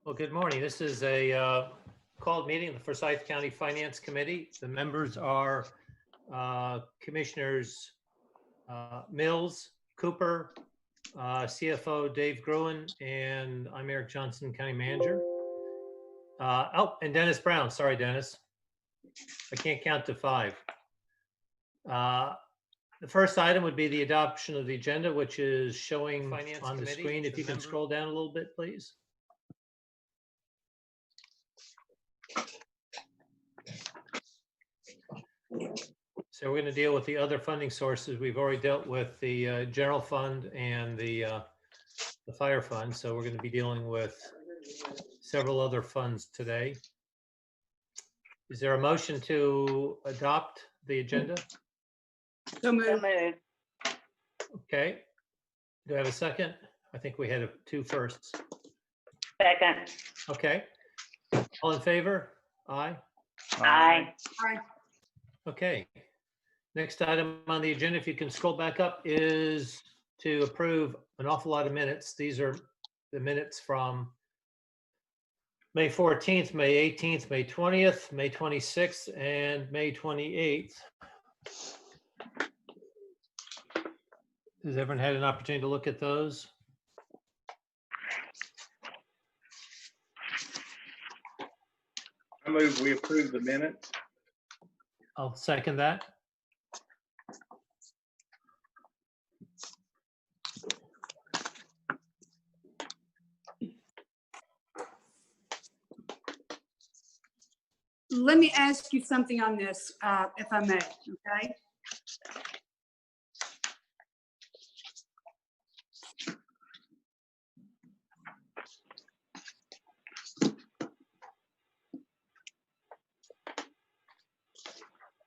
Well, good morning. This is a called meeting of the Forsyth County Finance Committee. The members are Commissioners Mills, Cooper, CFO Dave Gruen, and I'm Eric Johnson, County Manager. And Dennis Brown. Sorry, Dennis. I can't count to 5. The first item would be the adoption of the agenda, which is showing on the screen. If you can scroll down a little bit, please. So we're going to deal with the other funding sources. We've already dealt with the general fund and the fire fund. So we're going to be dealing with several other funds today. Is there a motion to adopt the agenda? So moved. Okay. Do I have a second? I think we had 2 firsts. Second. Okay. All in favor? Aye. Aye. Aye. Okay. Next item on the agenda, if you can scroll back up, is to approve an awful lot of minutes. These are the minutes from May 14th, May 18th, May 20th, May 26th, and May 28th. Has everyone had an opportunity to look at those? I move we approve the minutes. I'll second that. Let me ask you something on this, if I may, okay?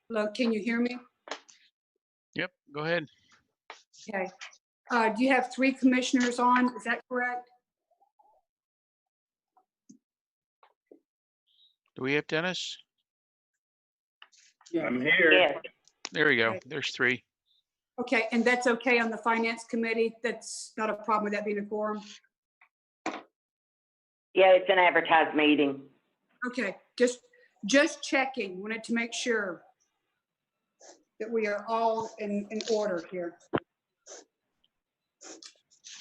Hello, can you hear me? Yep, go ahead. Okay. Do you have 3 commissioners on? Is that correct? Do we have Dennis? I'm here. Yes. There we go. Okay. There's 3. Okay, and that's okay on the finance committee? That's not a problem with that being a quorum? Yeah, it's an advertised meeting. Okay, just checking, wanted to make sure that we are all in order here.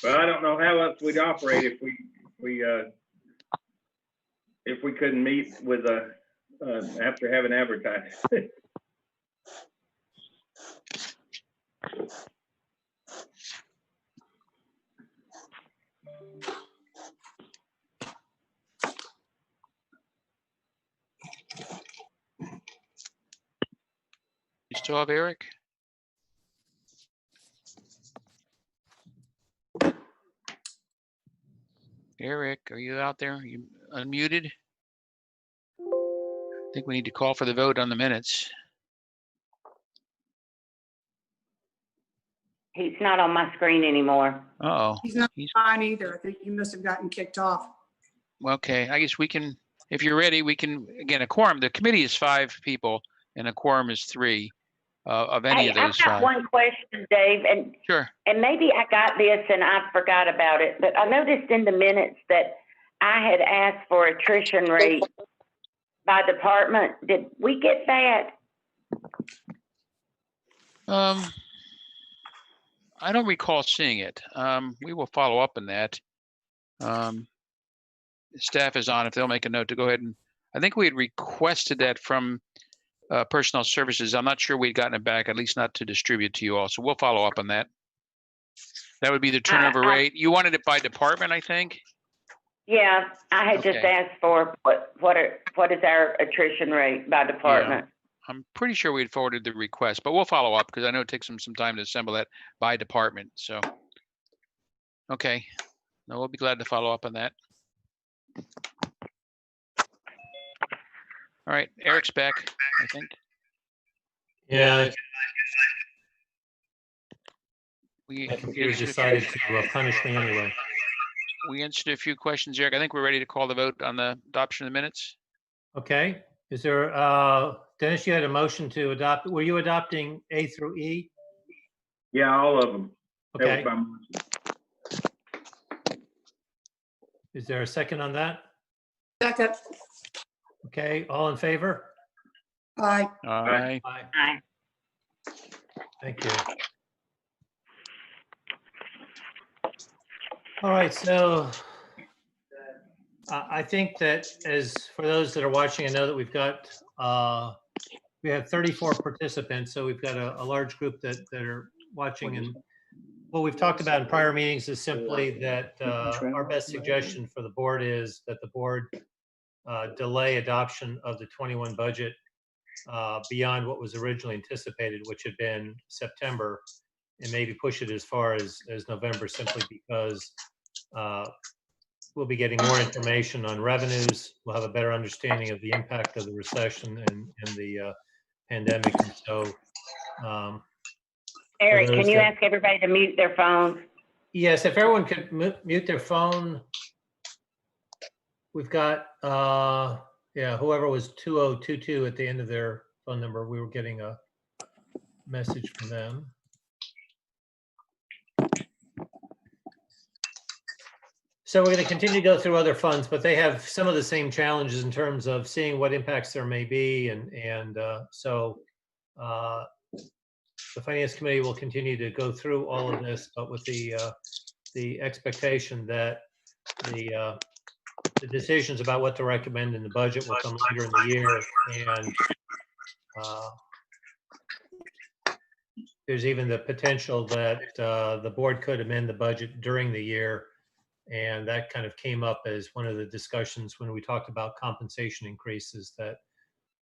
Well, I don't know how else we'd operate if we couldn't meet with after having advertised. You still have Eric? Eric, are you out there? Are you unmuted? I think we need to call for the vote on the minutes. He's not on my screen anymore. Uh-oh. He's not on either. I think he must have gotten kicked off. Okay, I guess we can, if you're ready, we can, again, a quorum. The committee is 5 people and a quorum is 3 of any of those I've got 5. one question, Dave, and Sure. maybe I got this and I forgot about it, but I noticed in the minutes that I had asked for attrition rate by department. Did we get that? I don't recall seeing it. We will follow up on that. Staff is on if they'll make a note to go ahead and, I think we had requested that from Personnel Services. I'm not sure we'd gotten it back, at least not to distribute to you all. So we'll follow up on that. That would be the turnover rate. You wanted it by department, I think? Yeah, I had just Okay. asked for what is our attrition rate by department? I'm pretty sure we had forwarded the request, but we'll follow up because I know it takes them some time to assemble that by department. So, okay. No, we'll be glad to follow up on that. All right, Eric's back, I think. Yeah, We my computer decided to punish me anyway. We answered a few questions, Eric. I think we're ready to call the vote on the adoption of the minutes. Okay. Is there, Dennis, you had a motion to adopt. Were you adopting A through E? Yeah, all of them. That was Okay. my motion. Is there a second on that? Second. Okay, all in favor? Aye. Aye. Aye. Aye. Thank you. All right, so I think that as for those that are watching, I know that we've got, we have 34 participants, so we've got a large group that are watching. And what we've talked about in prior meetings is simply that our best suggestion for the board is that the board delay adoption of the 21 budget beyond what was originally anticipated, which had been September, and maybe push it as far as November, simply because we'll be getting more information on revenues. We'll have a better understanding of the impact of the recession and the pandemic. And so, Eric, those can you that- ask everybody to mute their phones? yes, if everyone could mute their phone. We've got, yeah, whoever was 2022 at the end of their phone number, we were getting a message from them. So we're going to continue to go through other funds, but they have some of the same challenges in terms of seeing what impacts there may be. And so the Finance Committee will continue to go through all of this, but with the expectation that the decisions about what to recommend in the budget will come later in the year. And there's even the potential that the board could amend the budget during the year. And that kind of came up as one of the discussions when we talked about compensation increases, that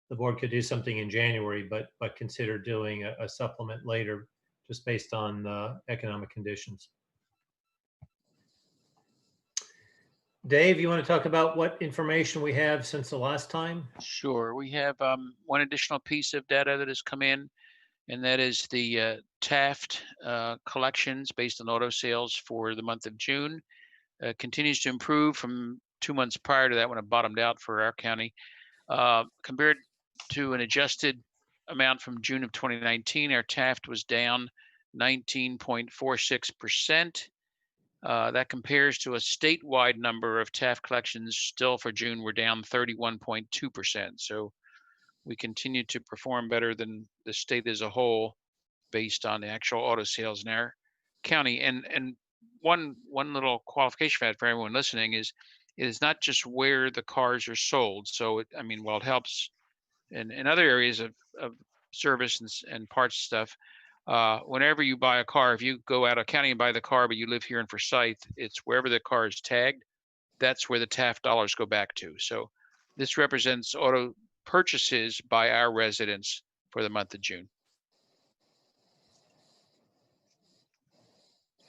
the board could do something in January, but consider doing a supplement later, just based on economic conditions. Dave, you want to talk about what information we have since the last time? Sure. We have one additional piece of data that has come in, and that is the Taft collections based on auto sales for the month of June. Continues to improve from 2 months prior to that when it bottomed out for our county. Compared to an adjusted amount from June of 2019, our Taft was down 19.46%. That compares to a statewide number of Taft collections still for June were down 31.2%. So we continue to perform better than the state as a whole based on the actual auto sales in our county. And one little qualification for that for everyone listening is it is not just where the cars are sold. So I mean, while it helps in other areas of service and parts stuff, whenever you buy a car, if you go out of county and buy the car, but you live here in Forsyth, it's wherever the car is tagged, that's where the Taft dollars go back to. So this represents auto purchases by our residents for the month of June.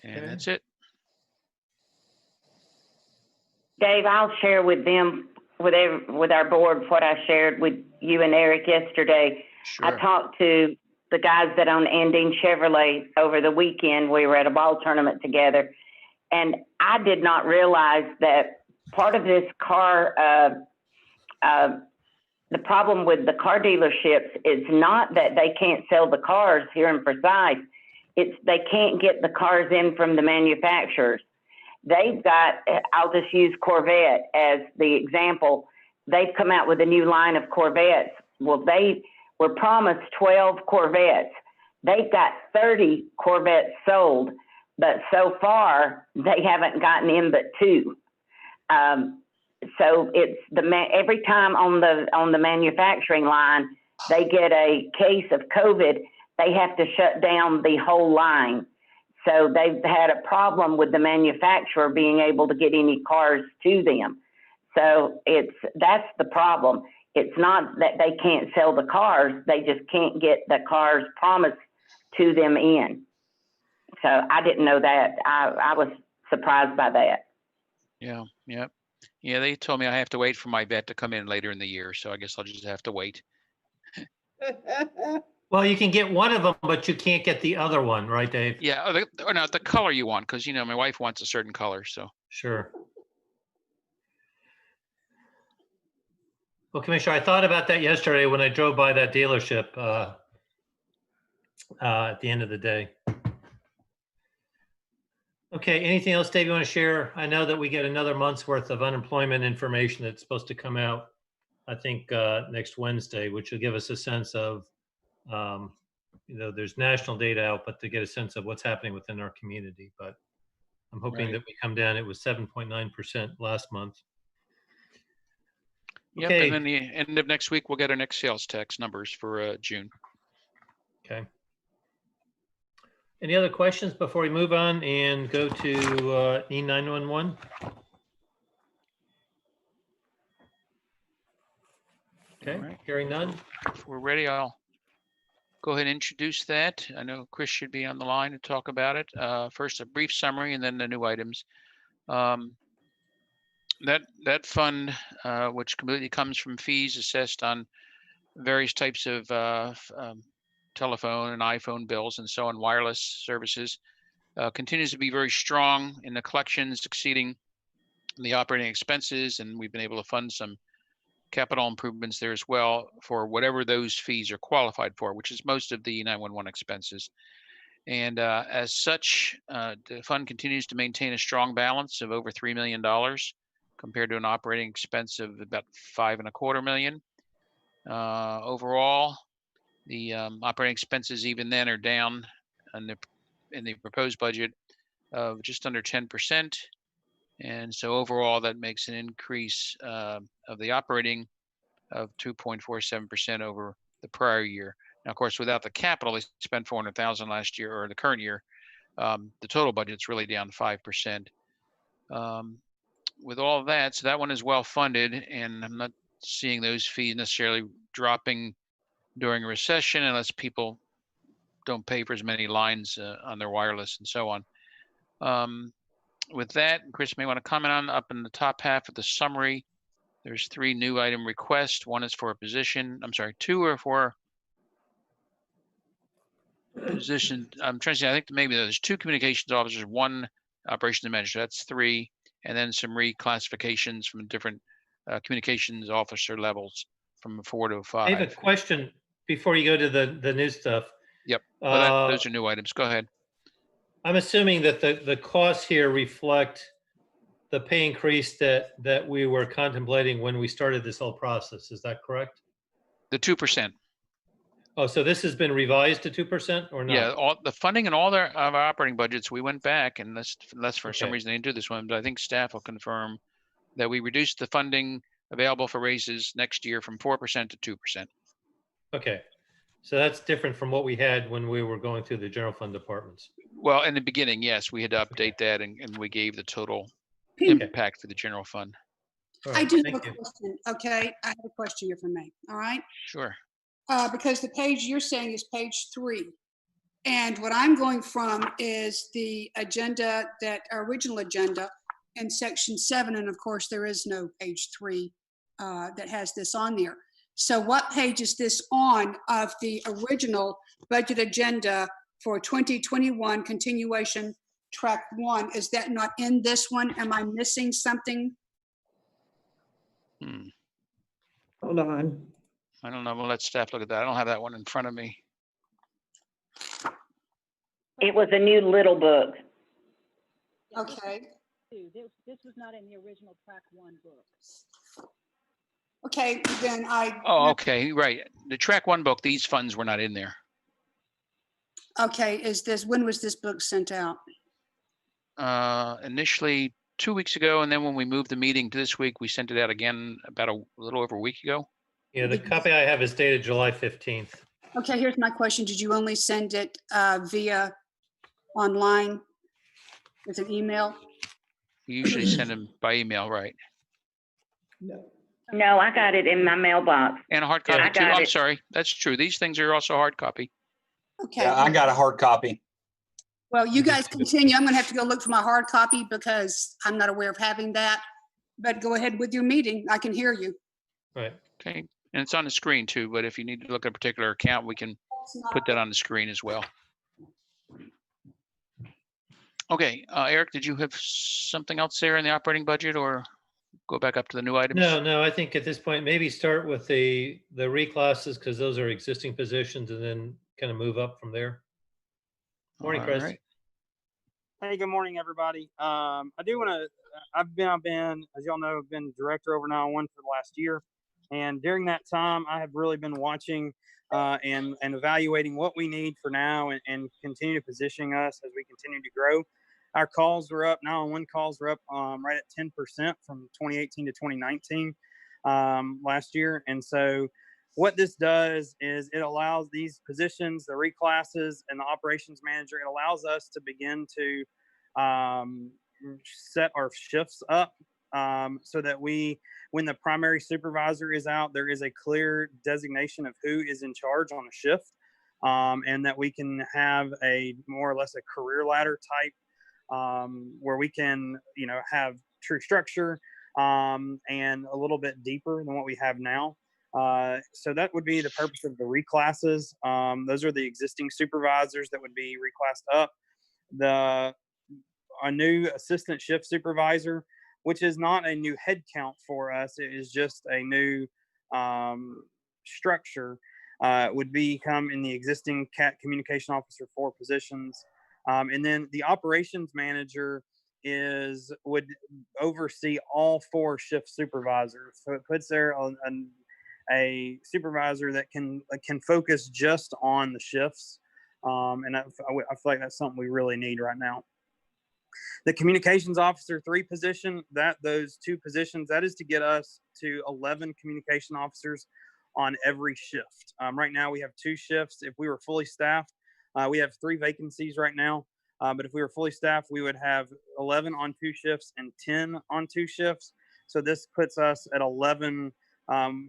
And Okay. that's it. Dave, I'll share with them, with our board, what I shared with you and Eric yesterday. Sure. I talked to the guys that own Impeding Chevrolet over the weekend. We were at a ball tournament together, and I did not realize that part of this car, the problem with the car dealerships is not that they can't sell the cars here in Forsyth. It's they can't get the cars in from the manufacturers. They've got, I'll just use Corvette as the example. They've come out with a new line of Corvettes. Well, they were promised 12 Corvettes. They've got 30 Corvettes sold, but so far they haven't gotten in but 2. So it's every time on the manufacturing line, they get a case of COVID, they have to shut down the whole line. So they've had a problem with the manufacturer being able to get any cars to them. So that's the problem. It's not that they can't sell the cars, they just can't get the cars promised to them in. So I didn't know that. I was surprised by that. Yeah. Yeah, they told me I have to wait for my vet to come in later in the year, so I guess I'll just have to wait. Well, you can get one of them, but you can't get the other one, right, Dave? Yeah, or not the color you want, because my wife wants a certain color. So Sure. Well, Commissioner, I thought about that yesterday when I drove by that dealership at the end of the day. Okay, anything else, Dave, you want to share? I know that we get another month's worth of unemployment information that's supposed to come out, I think, next Wednesday, which will give us a sense of, there's national data out, but to get a sense of what's happening within our community. But I'm hoping Right. that we come down. It was 7.9% last month. Yep, Okay. and then the end of next week, we'll get our next sales tax numbers for June. Okay. Any other questions before we move on and go to E911? Okay, All right. hearing none. If we're ready, I'll go ahead and introduce that. I know Chris should be on the line to talk about it. First, a brief summary and then the new items. That fund, which completely comes from fees assessed on various types of telephone and iPhone bills and so on, wireless services, continues to be very strong in the collections exceeding the operating expenses, and we've been able to fund some capital improvements there as well for whatever those fees are qualified for, which is most of the 911 expenses. And as such, the fund continues to maintain a strong balance of over $3 million compared to an operating expense of about $5.25 million. Overall, the operating expenses even then are down in the proposed budget of just under 10%. And so overall, that makes an increase of the operating of 2.47% over the prior year. Now, of course, without the capital, they spent $400,000 last year or the current year. The total budget's really down 5%. With all of that, so that one is well funded, and I'm not seeing those fees necessarily dropping during a recession unless people don't pay for as many lines on their wireless and so on. With that, Chris may want to comment on up in the top half of the summary. There's 3 new item requests. One is for a position. I'm sorry, 2 are for position. I'm trying to say, I think maybe there's 2 communications officers, 1 operations manager. That's 3, and then some reclassifications from different communications officer levels from 4 to 5. I have a question before you go to the new stuff. Yep. Well, those are new items. Go ahead. I'm assuming that the costs here reflect the pay increase that we were contemplating when we started this whole process. Is that correct? The 2%. Oh, so this has been revised to 2% or not? Yeah, all the funding and all of our operating budgets, we went back, and unless for some Okay. reason they didn't do this one, but I think staff will confirm that we reduced the funding available for raises next year from 4% to 2%. Okay. So that's different from what we had when we were going through the general fund departments. Well, in the beginning, yes, we had to update that, and we gave the total impact for the general fund. All I right, do have a thank you. question, okay? I have a question here for me, all right? Sure. Because the page you're saying is page 3. And what I'm going from is the agenda, that original agenda in section 7. And of course, there is no page 3 that has this on there. So what page is this on of the original budget agenda for 2021 continuation track 1? Is that not in this one? Am I missing something? Hold on. I don't know. We'll let staff look at that. I don't have that one in front of me. It was a new little book. Okay. This was not in the original track 1 book. Okay, then Oh, okay, right. The track 1 book, these funds were not in there. Okay, when was this book sent out? Initially 2 weeks ago, and then when we moved the meeting to this week, we sent it out again about a little over a week ago. Yeah, the copy I have is dated July 15th. Okay, here's my question. Did you only send it via online with an email? We usually send them by email, right? No, I got it in my mailbox. And a hard Yeah, copy I too. got I'm it. sorry, that's true. These things are also hard copy. Okay. Yeah, I got a hard copy. Well, you guys continue. I'm gonna have to go look for my hard copy because I'm not aware of having that. But go ahead with your meeting. I can hear you. Right. Okay, and it's on the screen too, but if you need to look at a particular account, we can put that on the screen as well. Okay, Eric, did you have something else there in the operating budget, or go back up to the new items? No, I think at this point, maybe start with the reclasses because those are existing positions and then kind of move up from there. Morning, All Chris. right. Hey, good morning, everybody. I do want to. I've been, as y'all know, I've been director over 911 for the last year, and during that time, I have really been watching and evaluating what we need for now, and continue positioning us as we continue to grow. Our calls were up. 911 calls were up right at 10% from 2018 to 2019 last year, and so what this does is it allows these positions, the reclasses and the operations manager, it allows us to begin to set our shifts up so that when the primary supervisor is out, there is a clear designation of who is in charge on a shift, and that we can have a more or less a career ladder type where we can, have true structure and a little bit deeper than what we have now. So that would be the purpose of the reclasses. Those are the existing supervisors that would be reclassed up. A new assistant shift supervisor, which is not a new head count for us. It is just a new structure, would become in the existing CAT communication officer 4 positions. And then the operations manager would oversee all 4 shift supervisors. So it puts there a supervisor that can focus just on the shifts. And I feel like that's something we really need right now. The communications officer 3 position, those 2 positions, that is to get us to 11 communication officers on every shift. Right now we have 2 shifts. If we were fully staffed, we have 3 vacancies right now. But if we were fully staffed, we would have 11 on 2 shifts and 10 on 2 shifts. So this puts us at 11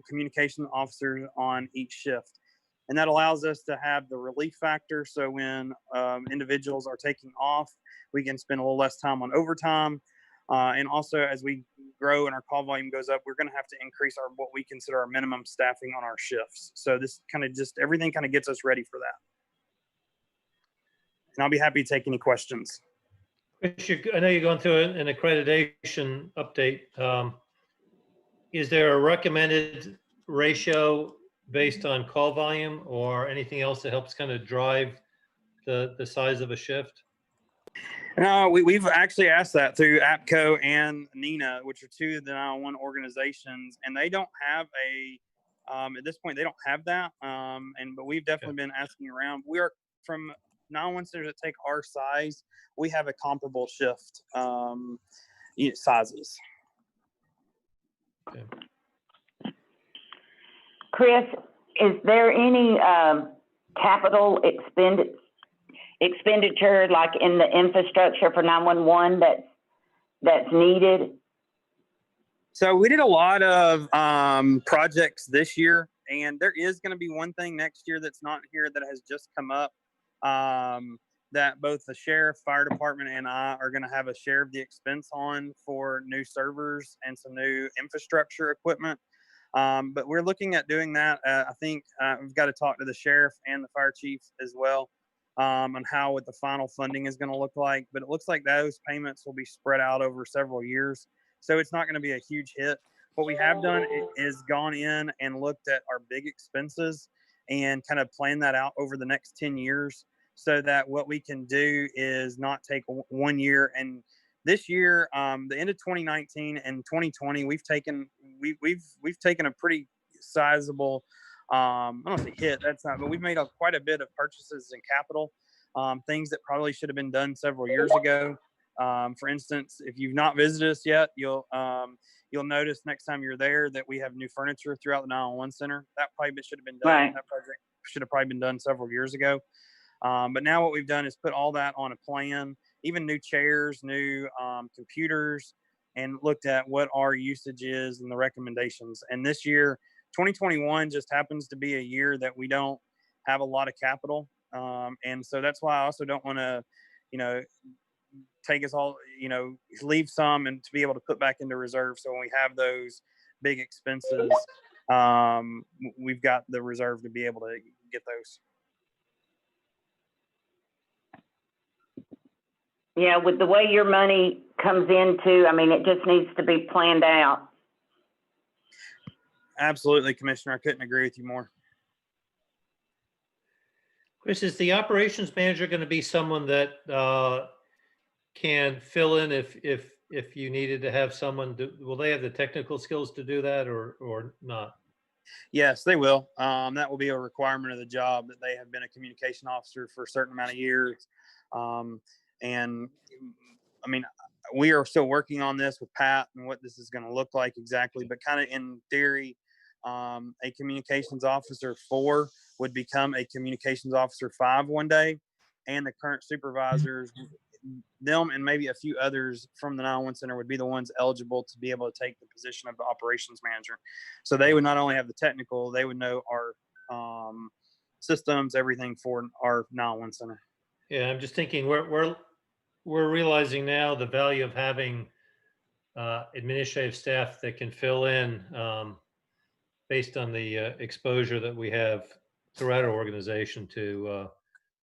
communication officers on each shift. And that allows us to have the relief factor. So when individuals are taking off, we can spend a little less time on overtime. And also as we grow and our call volume goes up, we're going to have to increase what we consider our minimum staffing on our shifts. So this kind of everything kind of gets us ready for that. And I'll be happy to take any questions. Chris, I know you're going through an accreditation update. Is there a recommended ratio based on call volume or anything else that helps kind of drive the size of a shift? No, we've actually asked that through APCO and NINA, which are 2 of the 911 organizations, and they don't have at this point, they don't have that. But we've definitely been asking around. We are from 911 centers that take our size, we have a comparable shift sizes. Okay. Chris, is there any capital expenditure like in the infrastructure for 911 that's needed? So we did a lot of projects this year, and there is going to be one thing next year that's not here that has just come up, that both the sheriff, fire department, and I are going to have a share of the expense on for new servers and some new infrastructure equipment. But we're looking at doing that. I think we've got to talk to the sheriff and the fire chief as well on what the final funding is going to look like. But it looks like those payments will be spread out over several years. So it's not going to be a huge hit. What we have done is gone in and looked at our big expenses and kind of planned that out over the next 10 years so that what we can do is not take 1 year. And this year, the end of 2019 and 2020, we've taken a pretty sizable, I don't say hit, that's not, but we've made quite a bit of purchases in capital, things that probably should have been done several years ago. For instance, if you've not visited us yet, you'll notice next time you're there that we have new furniture throughout the 911 center. That probably should have been done. Right. That project should have probably been done several years ago. But now what we've done is put all that on a plan, even new chairs, new computers, and looked at what our usage is and the recommendations. And this year, 2021 just happens to be a year that we don't have a lot of capital. And so that's why I also don't want to, take us all, leave some and to be able to put back into reserve. So when we have those big expenses, we've got the reserve to be able to get those. Yeah, with the way your money comes into, it just needs to be planned out. Absolutely, Commissioner. I couldn't agree with you more. Chris, is the operations manager going to be someone that can fill in if you needed to have someone do, will they have the technical skills to do that or not? Yes, they will. That will be a requirement of the job that they have been a communication officer for a certain amount of years. And I mean, we are still working on this with Pat and what this is going to look like exactly, but kind of in theory, a communications officer 4 would become a communications officer 5 one day. And the current supervisors, them and maybe a few others from the 911 center would be the ones eligible to be able to take the position of the operations manager. So they would not only have the technical, they would know our systems, everything for our 911 center. Yeah, I'm just thinking we're realizing now the value of having administrative staff that can fill in based on the exposure that we have throughout our organization to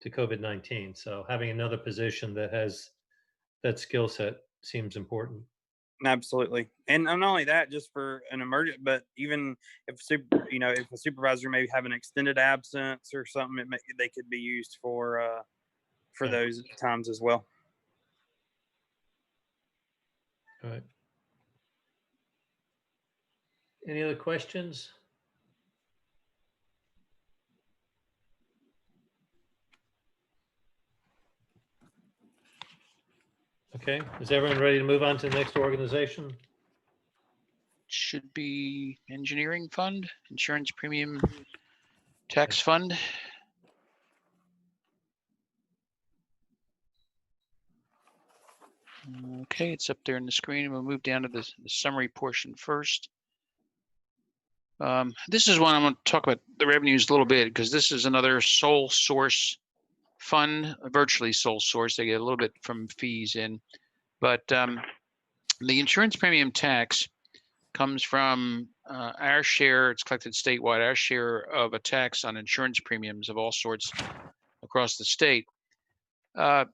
COVID-19. So having another position that has that skill set seems important. Absolutely. And not only that, just for an emergent, but even if if a supervisor maybe have an extended absence or something, they could be used for Yeah. those times as well. All right. Any other questions? Okay, is everyone ready to move on to the next organization? Should be engineering fund, insurance premium tax fund. Okay, it's up there in the screen. We'll move down to the summary portion first. This is one I'm going to talk about the revenues a little bit because this is another sole source fund, virtually sole source. They get a little bit from fees in, but the insurance premium tax comes from our share. It's collected statewide. Our share of a tax on insurance premiums of all sorts across the state.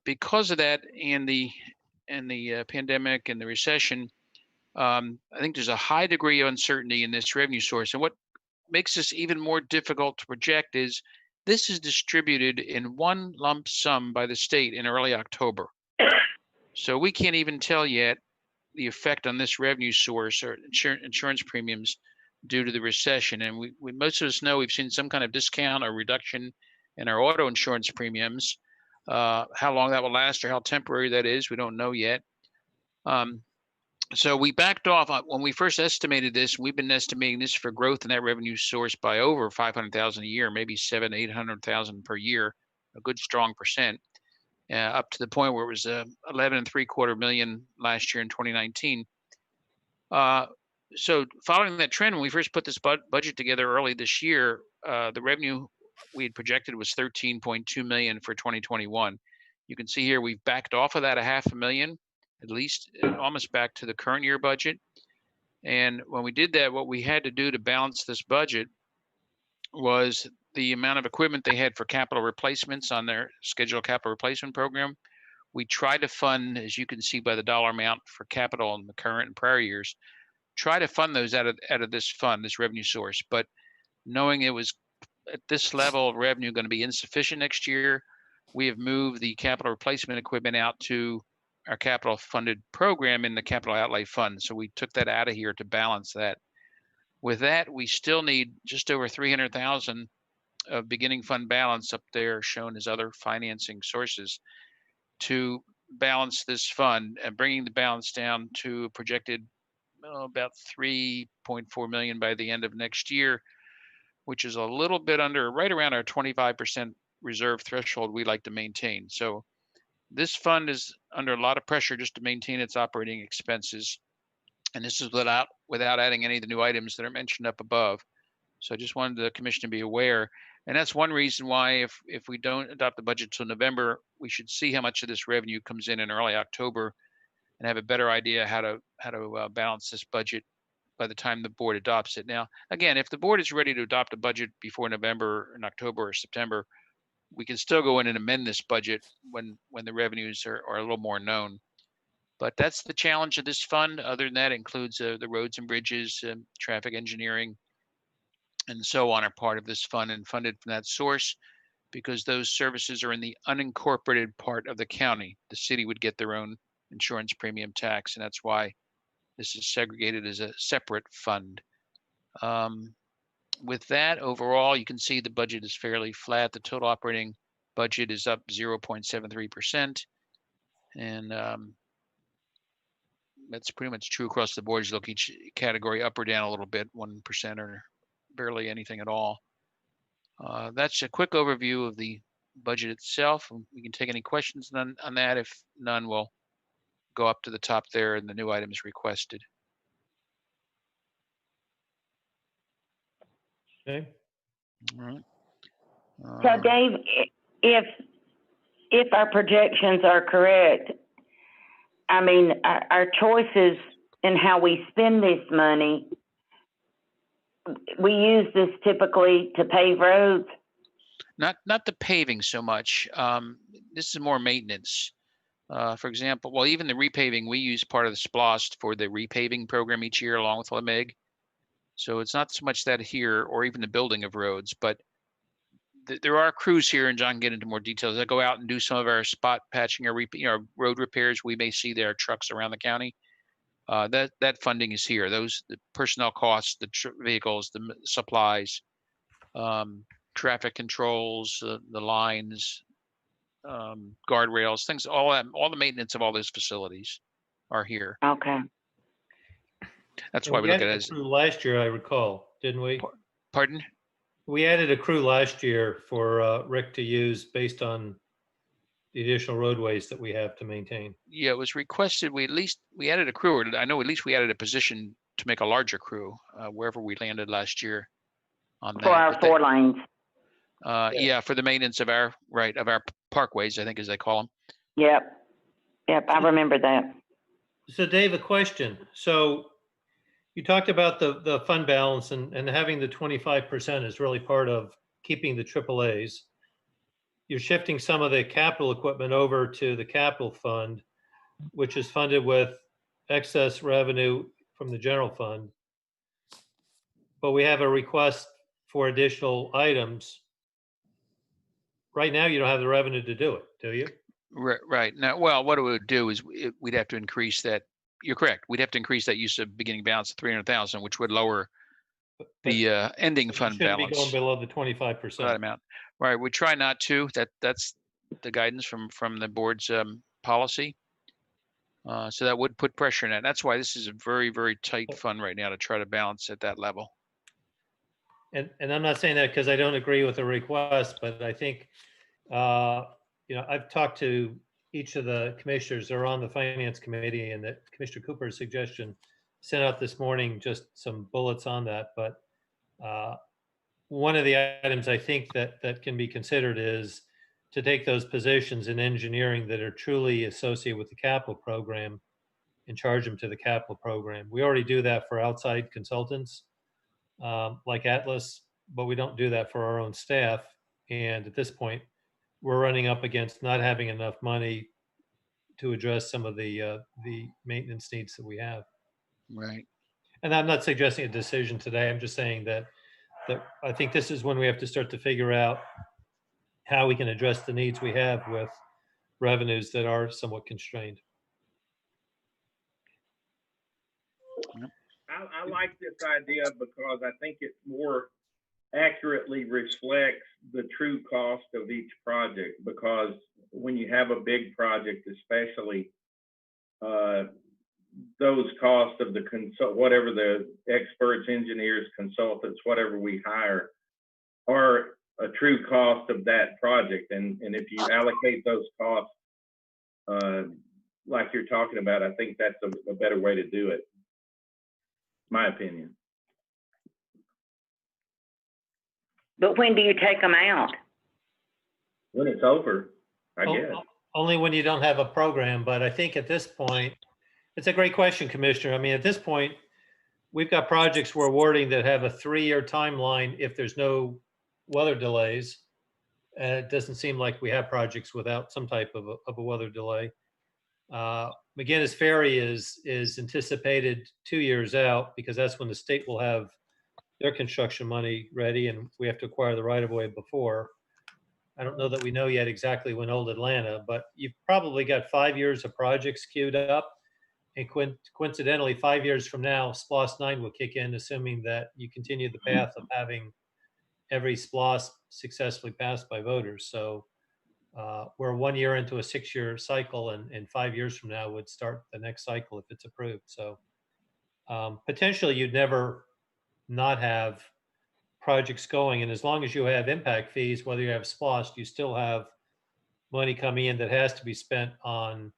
Because of that, and the pandemic and the recession, I think there's a high degree of uncertainty in this revenue source. And what makes this even more difficult to project is this is distributed in one lump sum by the state in early October. So we can't even tell yet the effect on this revenue source or insurance premiums due to the recession. And we most of us know we've seen some kind of discount or reduction in our auto insurance premiums. How long that will last or how temporary that is, we don't know yet. So we backed off when we first estimated this. We've been estimating this for growth in that revenue source by over 500,000 a year, maybe 700,000-800,000 per year, a good strong percent, up to the point where it was 11.75 million last year in 2019. So following that trend, when we first put this budget together early this year, the revenue we had projected was 13.2 million for 2021. You can see here we've backed off of that 500,000, at least almost back to the current year budget. And when we did that, what we had to do to balance this budget was the amount of equipment they had for capital replacements on their scheduled capital replacement program. We tried to fund, as you can see by the dollar amount for capital in the current and prior years, try to fund those out of this fund, this revenue source. But knowing it was at this level of revenue going to be insufficient next year, we have moved the capital replacement equipment out to our capital funded program in the capital outlay fund. So we took that out of here to balance that. With that, we still need just over 300,000 of beginning fund balance up there shown as other financing sources to balance this fund, and bringing the balance down to a projected about 3.4 million by the end of next year, which is a little bit under, right around our 25% reserve threshold we like to maintain. So this fund is under a lot of pressure just to maintain its operating expenses. And this is without adding any of the new items that are mentioned up above. So I just wanted the commission to be aware. And that's one reason why if we don't adopt the budget till November, we should see how much of this revenue comes in early October and have a better idea how to balance this budget by the time the board adopts it. Now, again, if the board is ready to adopt a budget before November and October or September, we can still go in and amend this budget when the revenues are a little more known. But that's the challenge of this fund. Other than that, it includes the roads and bridges, traffic engineering, and so on are part of this fund and funded from that source. because those services are in the unincorporated part of the county. The city would get their own insurance premium tax, and that's why this is segregated as a separate fund. With that, overall, you can see the budget is fairly flat. The total operating budget is up 0.73%. And that's pretty much true across the board. As you look each category up or down a little bit, 1% or barely anything at all. That's a quick overview of the budget itself. We can take any questions on that. If none, we'll go up to the top there and the new items requested. Okay. All right. So Dave, if our projections are correct, I mean, our choices in how we spend this money, we use this typically to pave roads. Not the paving so much. This is more maintenance. For example, well, even the repaving, we use part of the SPLOST for the repaving program each year along with LMIG. So it's not so much that here or even the building of roads, but there are crews here, and John can get into more details, that go out and do some of our spot patching or road repairs. We may see their trucks around the county. That funding is here. The personnel costs, the vehicles, the supplies, traffic controls, the lines, guardrails, things, all the maintenance of all those facilities are here. Okay. That's And why we look added at a it as, crew last year, I recall, didn't we? pardon? We added a crew last year for Rick to use based on the additional roadways that we have to maintain. Yeah, it was requested. We added a crew, or I know at least we added a position to make a larger crew wherever we landed last year on that. For our But 4 lanes. yeah, for the maintenance of our parkways, I think as they call them. Yep, I remember that. So Dave, a question. So you talked about the fund balance and having the 25% is really part of keeping the AAAs. You're shifting some of the capital equipment over to the capital fund, which is funded with excess revenue from the general fund. But we have a request for additional items. Right now, you don't have the revenue to do it, do you? Right. Now, well, what it would do is we'd have to increase that. You're correct. We'd have to increase that use of beginning balance to 300,000, which would lower the ending You fund shouldn't be balance. going below the That 25%. amount. Right. We try not to. That's the guidance from the board's policy. So that would put pressure on it. That's why this is a very, very tight fund right now to try to balance at that level. And I'm not saying that because I don't agree with the request, but I think, I've talked to each of the commissioners that are on the finance committee, and that Commissioner Cooper's suggestion sent out this morning, just some bullets on that. But one of the items I think that can be considered is to take those positions in engineering that are truly associated with the capital program and charge them to the capital program. We already do that for outside consultants, like Atlas, but we don't do that for our own staff. And at this point, we're running up against not having enough money to address some of the maintenance needs that we have. Right. And I'm not suggesting a decision today. I'm just saying that I think this is when we have to start to figure out how we can address the needs we have with revenues that are somewhat constrained. I like this idea because I think it more accurately reflects the true cost of each project, because when you have a big project, especially, those costs of the whatever the experts, engineers, consultants, whatever we hire, are a true cost of that project. And if you allocate those costs like you're talking about, I think that's a better way to do it. My opinion. But when do you take them out? When it's over, I guess. Only when you don't have a program. But I think at this point, it's a great question, Commissioner. I mean, at this point, we've got projects we're awarding that have a 3-year timeline if there's no weather delays. It doesn't seem like we have projects without some type of a weather delay. McGinnis Ferry is anticipated 2 years out, because that's when the state will have their construction money ready, and we have to acquire the right of way before. I don't know that we know yet exactly when Old Atlanta, but you've probably got 5 years of projects queued up. And coincidentally, 5 years from now, SPLOST 9 will kick in, assuming that you continue the path of having every SPLOST successfully passed by voters. So we're 1 year into a 6-year cycle, and 5 years from now would start the next cycle if it's approved. So potentially you'd never not have projects going. And as long as you have impact fees, whether you have SPLOST, you still have money coming in that has to be spent on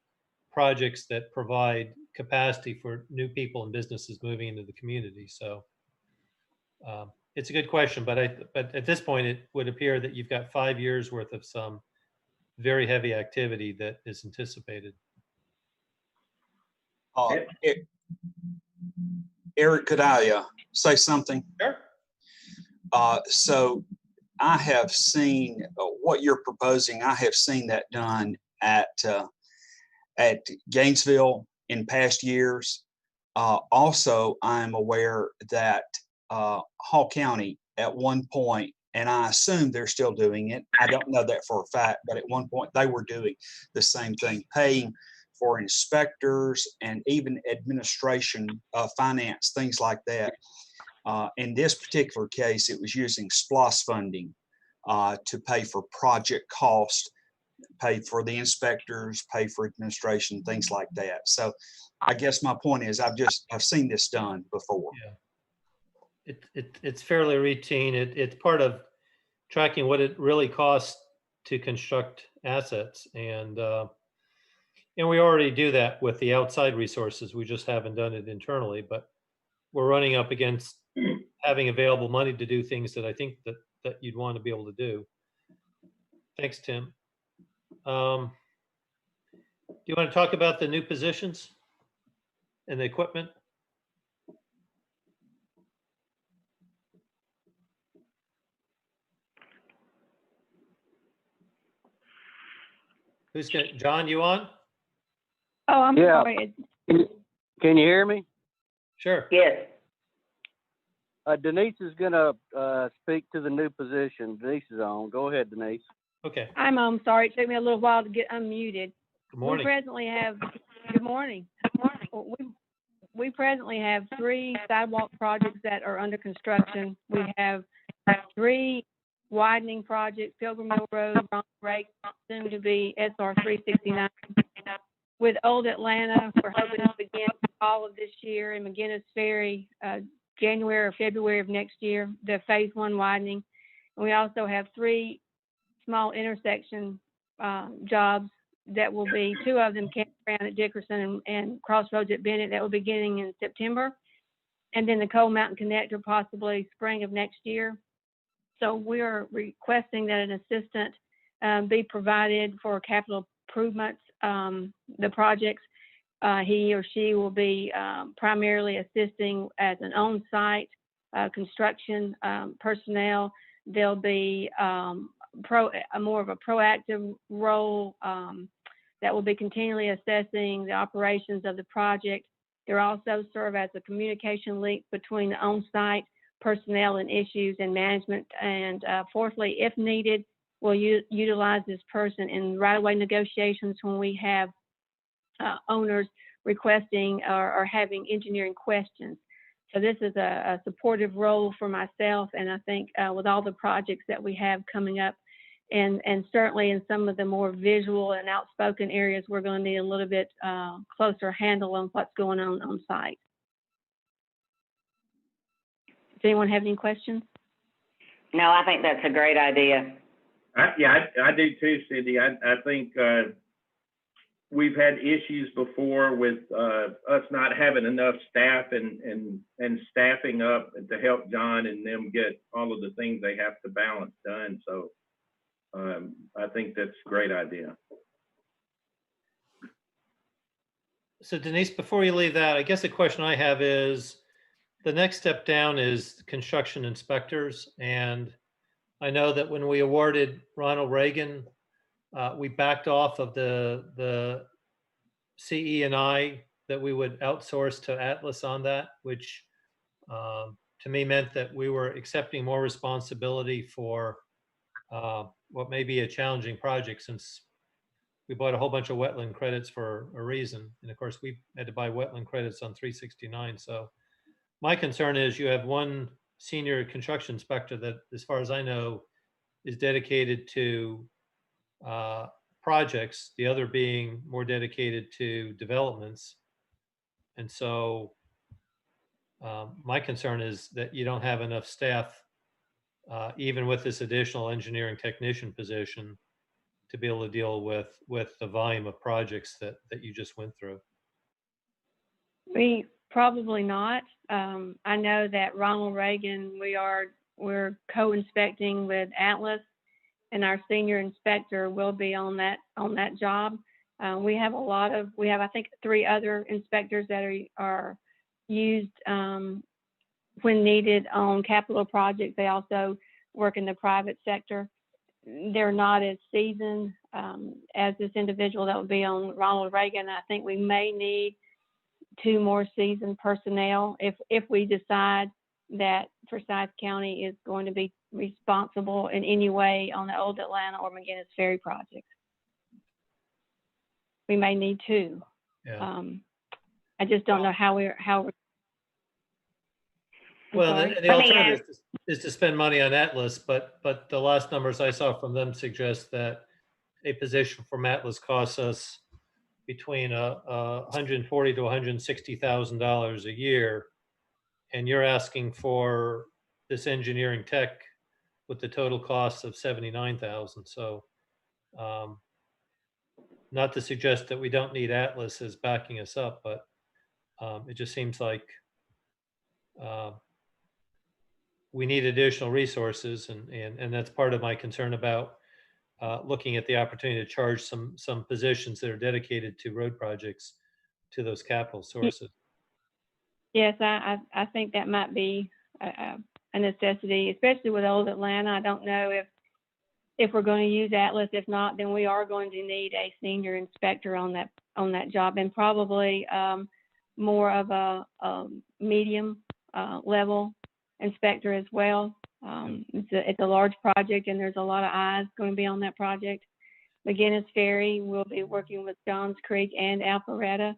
projects that provide capacity for new people and businesses moving into the community. So it's a good question, but at this point, it would appear that you've got 5 years worth of some very heavy activity that is anticipated. Eric, could I say something? Sure. So I have seen what you're proposing. I have seen that done at Gainesville in past years. Also, I'm aware that Hall County at one point, and I assume they're still doing it. I don't know that for a fact, but at one point they were doing the same thing, paying for inspectors and even administration, finance, things like that. In this particular case, it was using SPLOST funding to pay for project cost, pay for the inspectors, pay for administration, things like that. So I guess my point is I've seen this done before. Yeah. It's fairly routine. It's part of tracking what it really costs to construct assets. And we already do that with the outside resources. We just haven't done it internally, but we're running up against having available money to do things that I think that you'd want to be able to do. Thanks, Tim. Do you want to talk about the new positions and the equipment? Who's going to, John, you on? Oh, I'm Yeah. sorry. Can you hear me? Sure. Yes. Denise is gonna speak to the new position. Denise is on. Go ahead, Denise. Okay. I'm sorry. It took me a little while to get unmuted. Good morning. We presently have, good morning. We presently have 3 sidewalk projects that are under construction. We have 3 widening projects, Pilgrim Mill Road, Ronald Reagan, soon to be SR 369. With Old Atlanta, we're hoping to begin all of this year, and McGinnis Ferry, January or February of next year, the phase 1 widening. And we also have 3 small intersection jobs that will be 2 of them campground at Dickerson and Crossroads at Bennett that will be beginning in September. And then the Coal Mountain Connector possibly spring of next year. So we are requesting that an assistant be provided for capital improvements, the projects. He or she will be primarily assisting as an on-site construction personnel. There'll be more of a proactive role that will be continually assessing the operations of the project. They'll also serve as a communication link between the on-site personnel and issues and management. And fourthly, if needed, we'll utilize this person in right-of-way negotiations when we have owners requesting or having engineering questions. So this is a supportive role for myself, and I think with all the projects that we have coming up, and certainly in some of the more visual and outspoken areas, we're going to need a little bit closer handle on what's going on site. Does anyone have any questions? No, I think that's a great idea. I do too, Cindy. I think we've had issues before with us not having enough staff and staffing up to help John and them get all of the things they have to balance done. So I think that's a great idea. So Denise, before you leave that, I guess the question I have is, the next step down is construction inspectors. And I know that when we awarded Ronald Reagan, we backed off of the CE&I that we would outsource to Atlas on that, which to me meant that we were accepting more responsibility for what may be a challenging project, since we bought a whole bunch of wetland credits for a reason. And of course, we had to buy wetland credits on 369. So my concern is you have one senior construction inspector that, as far as I know, is dedicated to projects, the other being more dedicated to developments. And so my concern is that you don't have enough staff, even with this additional engineering technician position, to be able to deal with the volume of projects that you just went through. We probably not. I know that Ronald Reagan, we're co-inspecting with Atlas, and our senior inspector will be on that job. We have I think 3 other inspectors that are used when needed on capital projects. They also work in the private sector. They're not as seasoned as this individual that will be on Ronald Reagan. I think we may need 2 more seasoned personnel if we decide that Forsyth County is going to be responsible in any way on the Old Atlanta or McGinnis Ferry projects. We may need 2. Yeah. I just don't know how we're. Well, sorry? the alternative is to spend money on Atlas, but the last numbers I saw from them suggest that a position from Atlas costs us between $140,000 to $160,000 a year, and you're asking for this engineering tech with the total cost of $79,000. So, not to suggest that we don't need Atlas as backing us up, but it just seems like we need additional resources, and that's part of my concern about looking at the opportunity to charge some positions that are dedicated to road projects to those capital sources. Yes, I think that might be a necessity, especially with Old Atlanta. I don't know if we're going to use Atlas. If not, then we are going to need a senior inspector on that job, and probably more of a medium level inspector as well. It's a large project, and there's a lot of eyes going to be on that project. McGinnis Ferry will be working with Johns Creek and Alpharetta,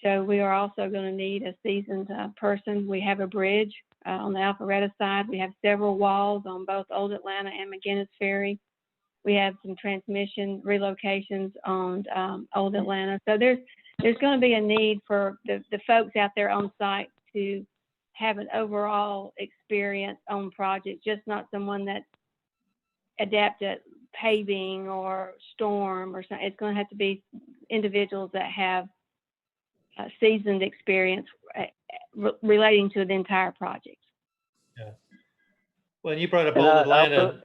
so we are also going to need a seasoned person. We have a bridge on the Alpharetta side. We have several walls on both Old Atlanta and McGinnis Ferry. We have some transmission relocations on Old Atlanta. So there's going to be a need for the folks out there on site to have an overall experience on projects, just not someone that's adept at paving or storm or something. It's going to have to be individuals that have seasoned experience relating to the entire project. Yeah. Well, you brought up Old Atlanta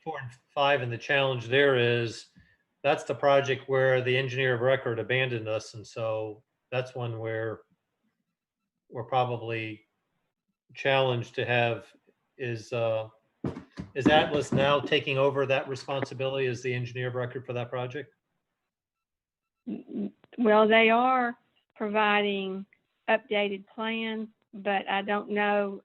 4 and 5, and the challenge there is that's the project where the engineer of record abandoned us, and so that's one where we're probably challenged to have is Atlas now taking over that responsibility as the engineer of record for that project? Well, they are providing updated plans, but I don't know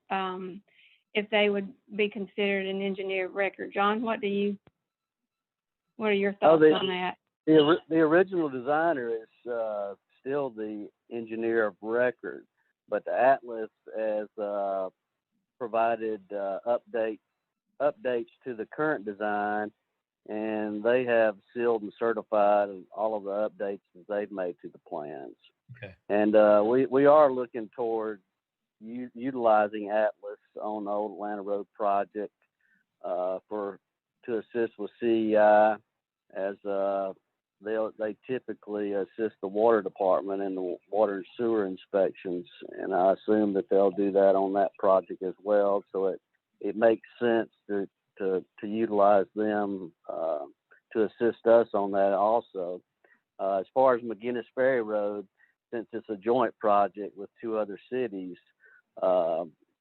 if they would be considered an engineer of record. John, what are your thoughts on that? The original designer is still the engineer of record, but the Atlas has provided updates to the current design, and they have sealed and certified all of the updates that they've made to the plans. Okay. And we are looking toward utilizing Atlas on the Old Atlanta Road project to assist with CEI, as they typically assist the water department in the water and sewer inspections, and I assume that they'll do that on that project as well. So it makes sense to utilize them to assist us on that also. As far as McGinnis Ferry Road, since it's a joint project with 2 other cities,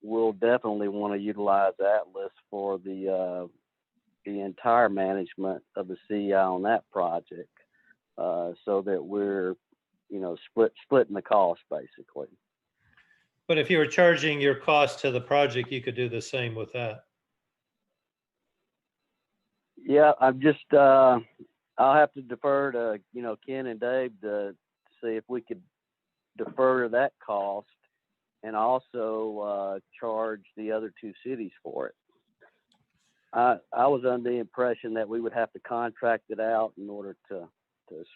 we'll definitely want to utilize Atlas for the entire management of the CEI on that project, so that we're, splitting the cost basically. But if you were charging your cost to the project, you could do the same with that. Yeah, I'm just, I'll have to defer to, Ken and Dave to see if we could defer that cost and also charge the other two cities for it. I was under the impression that we would have to contract it out in order to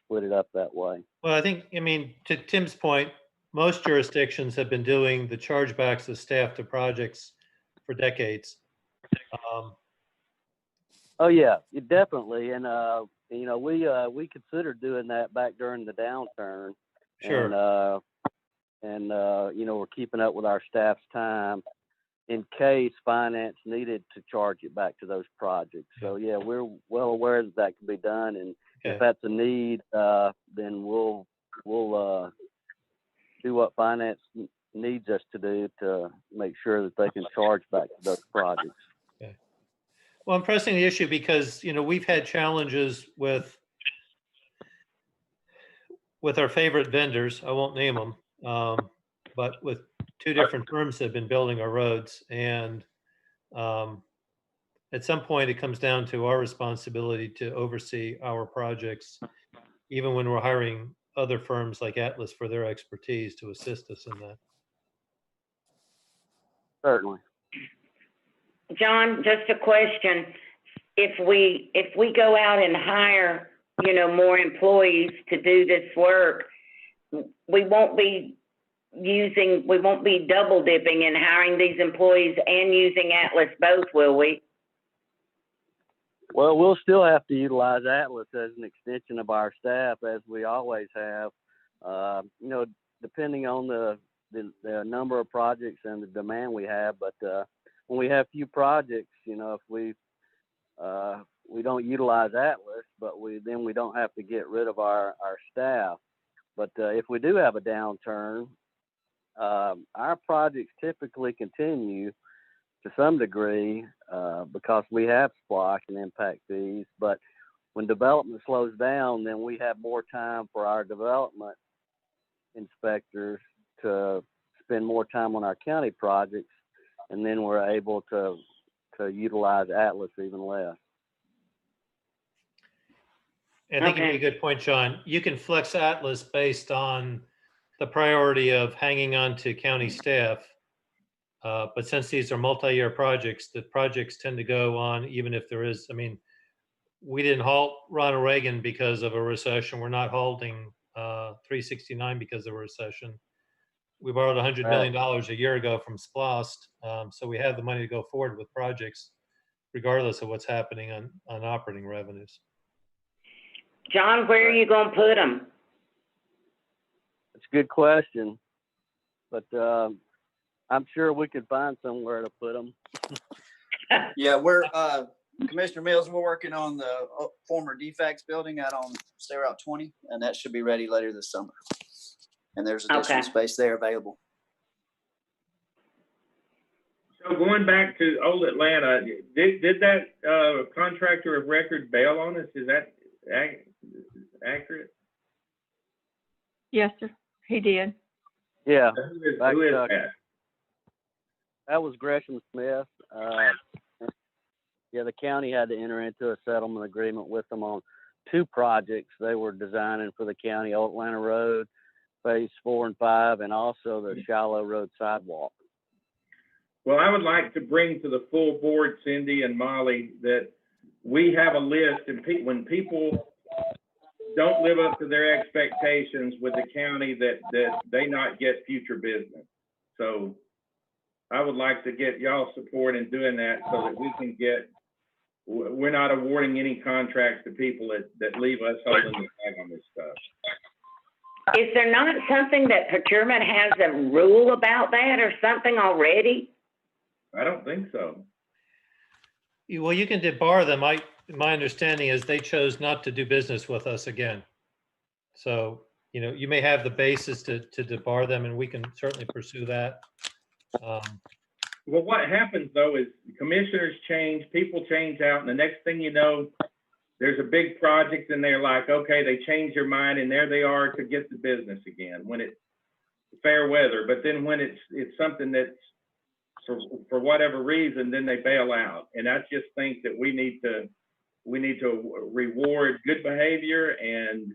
split it up that way. Well, I mean, to Tim's point, most jurisdictions have been doing the chargebacks of staff to projects for decades. Oh yeah, definitely. And we considered doing that back during the downturn. Sure. And we're keeping up with our staff's time in case finance needed to charge it back to those projects. So yeah, we're well aware that can be done, and if that's a need, then we'll do what finance needs us to do to make sure that they can charge back to those projects. Okay. Well, I'm pressing the issue because, we've had challenges with our favorite vendors. I won't name them, but with two different firms that have been building our roads. And at some point, it comes down to our responsibility to oversee our projects, even when we're hiring other firms like Atlas for their expertise to assist us in that. Certainly. John, just a question. If we go out and hire, more employees to do this work, we won't be double dipping in hiring these employees and using Atlas both, will we? Well, we'll still have to utilize Atlas as an extension of our staff, as we always have. Depending on the number of projects and the demand we have. But when we have few projects, if we don't utilize Atlas, but then we don't have to get rid of our staff. But if we do have a downturn, our projects typically continue to some degree because we have splash and impact fees. But when development slows down, then we have more time for our development inspectors to spend more time on our county projects, and then we're able to utilize Atlas even less. I think you made a good point, John. You can flex Atlas based on the priority of hanging on to county staff. But since these are multi-year projects, the projects tend to go on even if there is, we didn't halt Ronald Reagan because of a recession. We're not halting 369 because of a recession. We borrowed $100 million a year ago from SPLOST. So we have the money to go forward with projects regardless of what's happening on operating revenues. John, where are you going to put them? It's a good question, but I'm sure we could find somewhere to put them. Yeah, we're Commissioner Mills. We're working on the former DFAX building out on State Route 20, and that should be ready later this summer. And there's additional space there available. So going back to Old Atlanta, did that contractor of record bail on us? Is that accurate? Yes, sir. He did. Yeah. Who is that? That was Gresham Smith. The county had to enter into a settlement agreement with them on two projects they were designing for the county: Old Atlanta Road, Phase 4 and 5, and also the Shallow Road sidewalk. Well, I would like to bring to the full board, Cindy and Molly, that we have a list, and when people don't live up to their expectations with the county, that they not get future business. So I would like to get y'all support in doing that so that we can we're not awarding any contracts to people that leave us holding the bag on this stuff. Is there not something that procurement has a rule about that or something already? I don't think so. Well, you can debar them. My understanding is they chose not to do business with us again. So, you may have the basis to debar them, and we can certainly pursue that. Well, what happens though is commissioners change, people change out, and the next thing you know, there's a big project and they're like, okay, they change their mind and there they are to get the business again when it's fair weather. But then when it's something that's for whatever reason, then they bail out. And I just think that we need to we need to reward good behavior and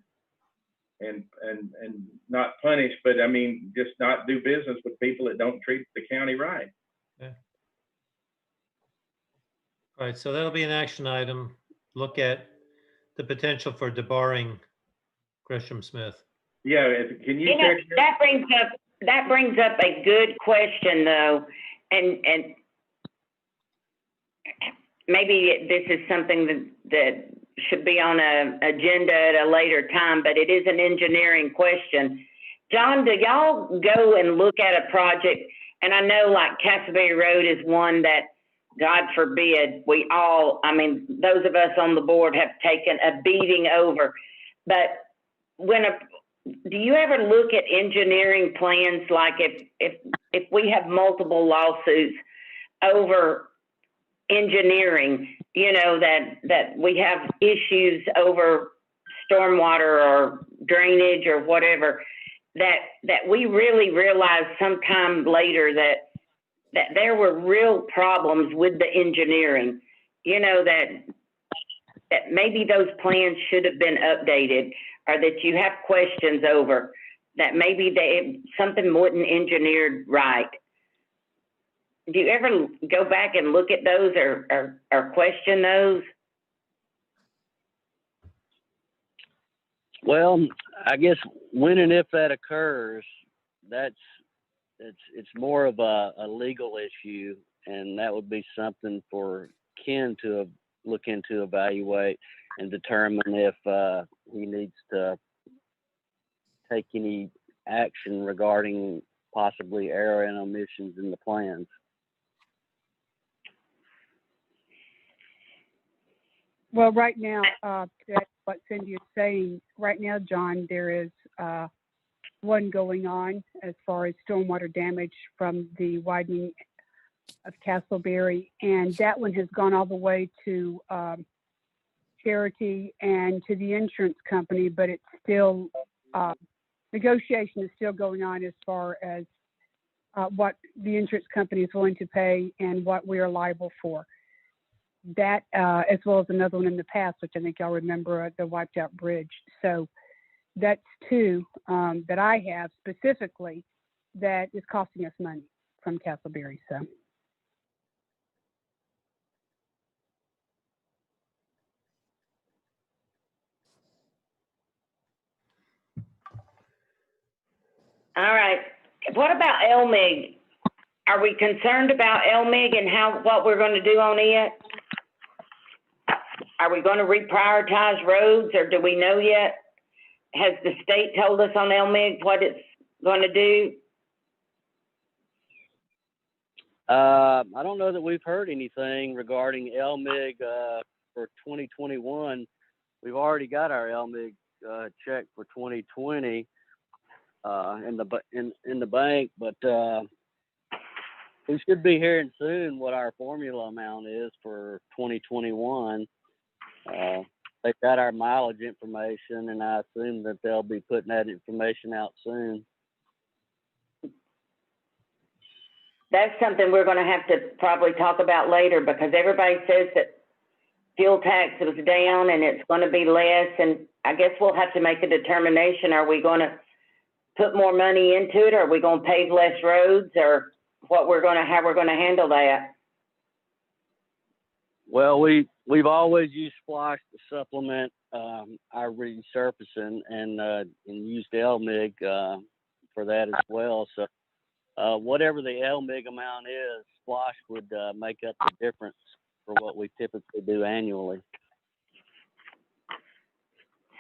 not punish, but I mean, just not do business with people that don't treat the county right. Okay. All right, so that'll be an action item. Look at the potential for debarring Gresham Smith. Yeah, can you You know, check? that brings up a good question though, and maybe this is something that should be on a agenda at a later time, but it is an engineering question. John, do y'all go and look at a project? And I know like Castleberry Road is one that, God forbid, I mean, those of us on the board have taken a beating over. But do you ever look at engineering plans, like if we have multiple lawsuits over engineering, you know, that we have issues over stormwater or drainage or whatever, that we really realize sometime later that there were real problems with the engineering, you know, that maybe those plans should have been updated, or that you have questions over, that maybe something wasn't engineered right. Do you ever go back and look at those or question those? Well, I guess when and if that occurs, it's more of a legal issue, and that would be something for Ken to look into, evaluate, and determine if he needs to take any action regarding possibly error and omissions in the plans. Well, right now, that's what Cindy is saying. Right now, John, there is one going on as far as stormwater damage from the widening of Castleberry, and that one has gone all the way to Charity and to the insurance company, but it's still, negotiation is still going on as far as what the insurance company is willing to pay and what we are liable for. That, as well as another one in the past, which I think y'all remember, the wiped out bridge. So that's two that I have specifically that is costing us money from Castleberry. So. All right. What about LMIG? Are we concerned about LMIG and what we're going to do on it? Are we going to reprioritize roads, or do we know yet? Has the state told us on LMIG what it's going to do? I don't know that we've heard anything regarding LMIG for 2021. We've already got our LMIG check for 2020 in the bank, but we should be hearing soon what our formula amount is for 2021. They've got our mileage information, and I assume that they'll be putting that information out soon. That's something we're going to have to probably talk about later, because everybody says that fuel tax was down and it's going to be less. And I guess we'll have to make a determination. Are we going to put more money into it? Or are we going to pave less roads, or how we're going to handle that? Well, we've always used Splosh to supplement our resurfacing, and used LMIG for that as well. So whatever the LMIG amount is, Splosh would make up the difference for what we typically do annually.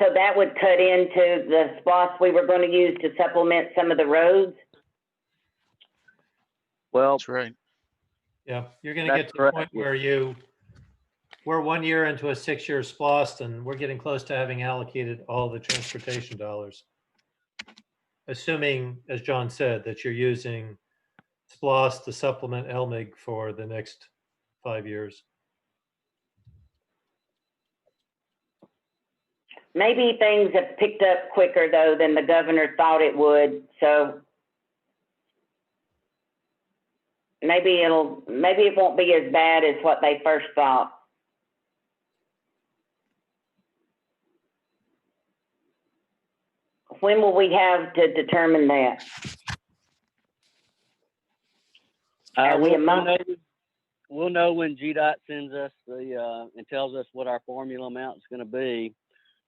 So that would cut into the Splosh we were going to use to supplement some of the roads? Well, That's right. Yeah, you're going to get to the point where we're 1 year into a 6-year SPLOST, and we're getting close to having allocated all the transportation dollars. Assuming, as John said, that you're using SPLOST to supplement LMIG for the next 5 years. Maybe things have picked up quicker, though, than the governor thought it would. So maybe it won't be as bad as what they first thought. When will we have to determine that? Are we a month? We'll know when GDOT sends us and tells us what our formula amount is going to be.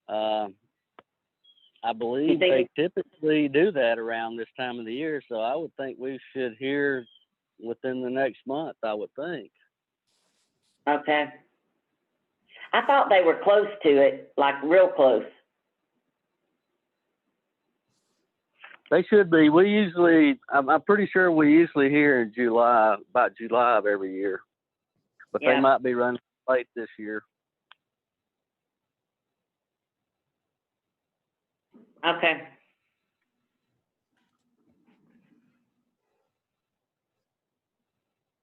I believe they typically do that around this time of the year, so I would think we should hear within the next month, I would think. Okay. I thought they were close to it, like real close. They should be. I'm pretty sure we usually hear in July, about July of every year. But Yeah. they might be running late this year. Okay.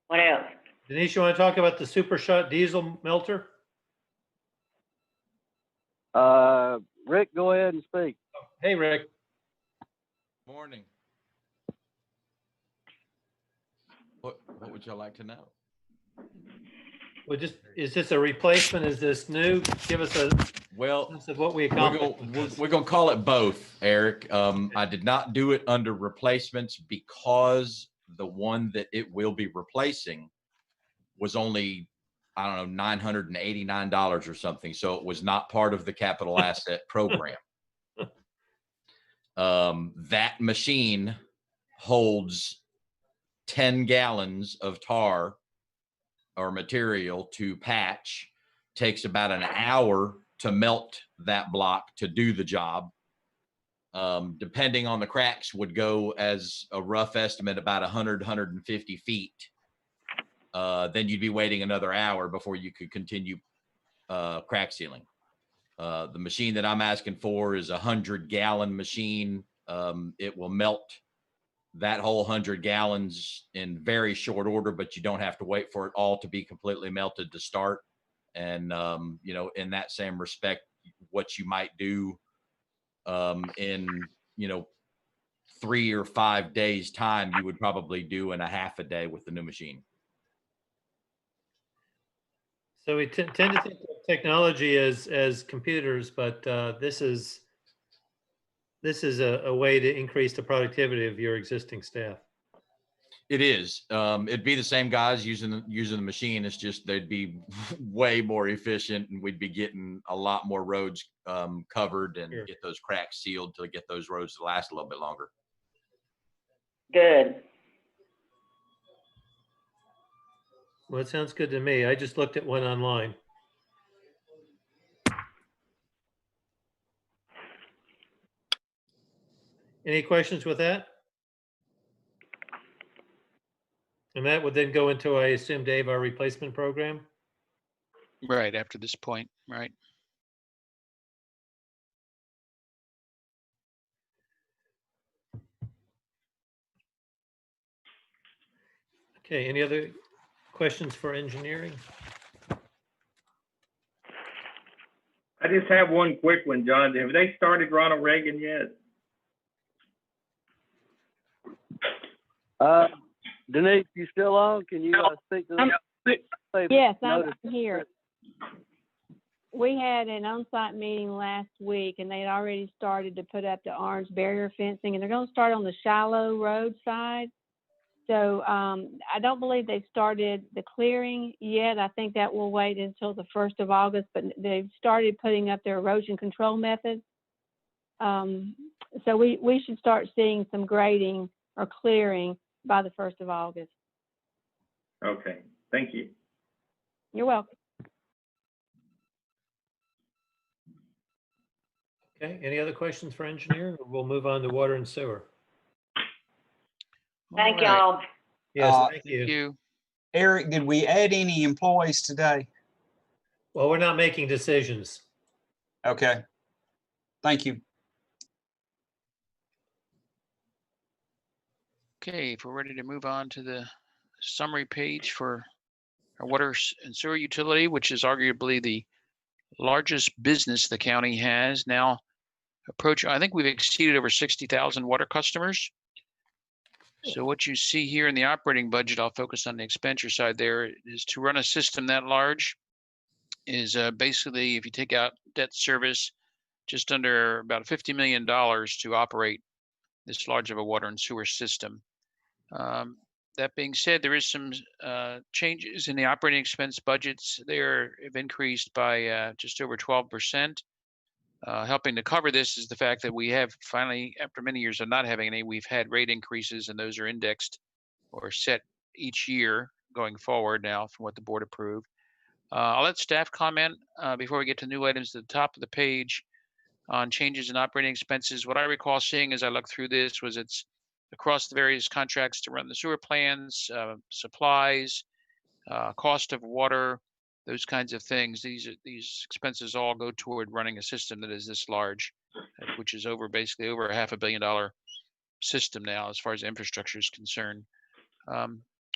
What else? Denise, you want to talk about the super shot diesel melter? Rick, go ahead and speak. Hey, Rick. Morning. What would y'all like to know? Well, is this a replacement? Is this new? Give us a sense of what we accomplished. We're gonna call it both, Eric. I did not do it under replacements because the one that it will be replacing was only, I don't know, $989 or something. So it was not part of the capital asset program. That machine holds 10 gallons of tar or material to patch, takes about an hour to melt that block to do the job. Depending on the cracks, would go as a rough estimate about 100, 150 feet. Then you'd be waiting another hour before you could continue crack sealing. The machine that I'm asking for is a 100-gallon machine. It will melt that whole 100 gallons in very short order, but you don't have to wait for it all to be completely melted to start. And, you know, in that same respect, what you might do in, you know, 3 or 5 days time, you would probably do in a half a day with the new machine. So we tend to think of technology as computers, but this is a way to increase the productivity of your existing staff. It is. It'd be the same guys using the machine. It's just they'd be way more efficient, and we'd be getting a lot more roads covered and Sure. get those cracks sealed to get those roads to last a little bit longer. Good. Well, it sounds good to me. I just looked at one online. Any questions with that? And that would then go into, I assume, Dave, our replacement program? Right, after this point, right? Okay, any other questions for engineering? I just have one quick one, John. Have they started Ronald Reagan yet? Denise, you still on? Can you speak to them? Yes, I'm here. We had an on-site meeting last week, and they'd already started to put up the orange barrier fencing, and they're going to start on the shallow road side. So I don't believe they've started the clearing yet. I think that will wait until the 1st of August, but they've started putting up their erosion control methods. So we should start seeing some grading or clearing by the 1st of August. Okay, thank you. You're welcome. Okay, any other questions for engineer? Or we'll move on to water and sewer. Thank All right. y'all. Yes, thank Thank you. you. Eric, did we add any employees today? Well, we're not making decisions. Okay. Thank you. Okay, if we're ready to move on to the summary page for our water and sewer utility, which is arguably the largest business the county has now approaching. I think we've exceeded over 60,000 water customers. So what you see here in the operating budget, I'll focus on the expenditure side there, is to run a system that large is basically, if you take out debt service, just under about $50 million to operate this large of a water and sewer system. That being said, there is some changes in the operating expense budgets. They have increased by just over 12%. Helping to cover this is the fact that we have finally, after many years of not having any, we've had rate increases, and those are indexed or set each year going forward now from what the board approved. I'll let staff comment before we get to new items at the top of the page on changes in operating expenses. What I recall seeing as I looked through this was it's across the various contracts to run the sewer plans, supplies, cost of water, those kinds of things. These expenses all go toward running a system that is this large, which is basically over a $500 million system now as far as infrastructure is concerned.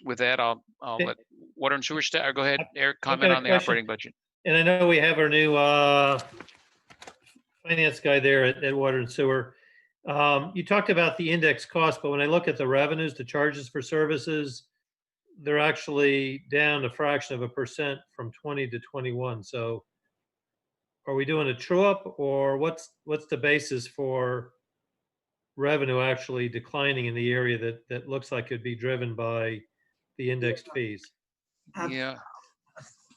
With that, I'll let water and sewer staff, go ahead, Eric, comment on the operating budget. And I know we have our new finance guy there at Water and Sewer. You talked about the index cost, but when I look at the revenues, the charges for services, they're actually down a fraction of a percent from 20 to 21. So are we doing a true up, or what's the basis for revenue actually declining in the area that looks like could be driven by the indexed fees? Yeah.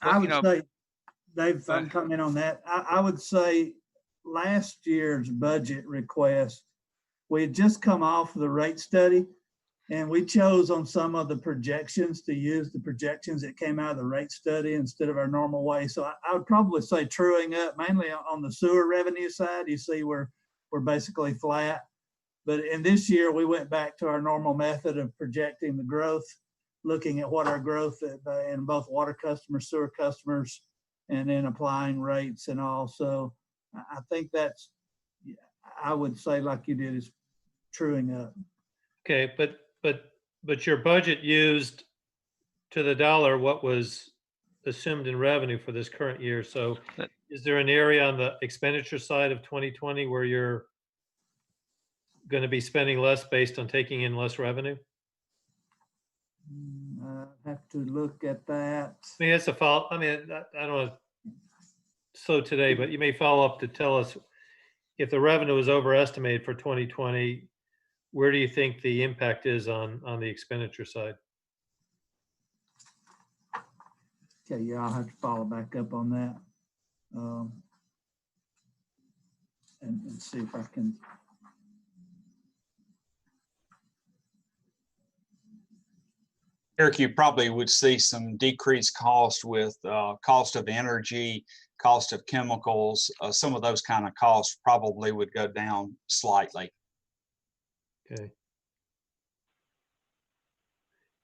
I would say, Dave, if Go I ahead. can comment on that, I would say last year's budget request, we had just come off the rate study, and we chose on some of the projections to use the projections that came out of the rate study instead of our normal way. So I would probably say truing up, mainly on the sewer revenue side. You see we're basically flat. But in this year, we went back to our normal method of projecting the growth, looking at what our growth in both water customers, sewer customers, and then applying rates and all. So I think that's, I would say like you did, is truing up. Okay, but your budget used to the dollar what was assumed in revenue for this current year. So is there an area on the expenditure side of 2020 where you're going to be spending less based on taking in less revenue? I have to look at that. I mean, that's a follow. I mean, I don't want to slow today, but you may follow up to tell us if the revenue is overestimated for 2020, where do you think the impact is on the expenditure side? Okay, yeah, I'll have to follow back up on that. And see if I can. Eric, you probably would see some decreased cost with cost of energy, cost of chemicals. Some of those kind of costs probably would go down slightly. Okay.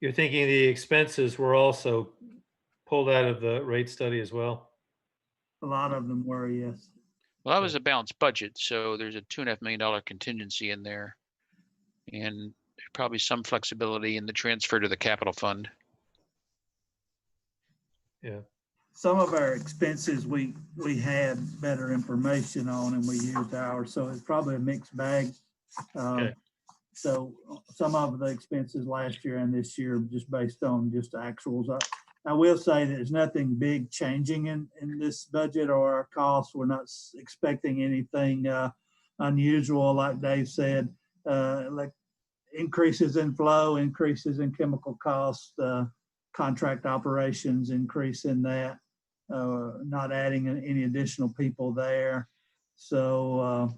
You're thinking the expenses were also pulled out of the rate study as well? A lot of them were, yes. Well, that was a balanced budget, so there's a $2.5 million contingency in there, and there's probably some flexibility in the transfer to the capital fund. Yeah. Some of our expenses we had better information on, and we used ours, so it's probably a mixed bag. Okay. So some of the expenses last year and this year just based on just actuals. I will say that there's nothing big changing in this budget or our costs. We're not expecting anything unusual, like Dave said, like increases in flow, increases in chemical costs, contract operations, increase in that, not adding any additional people there. So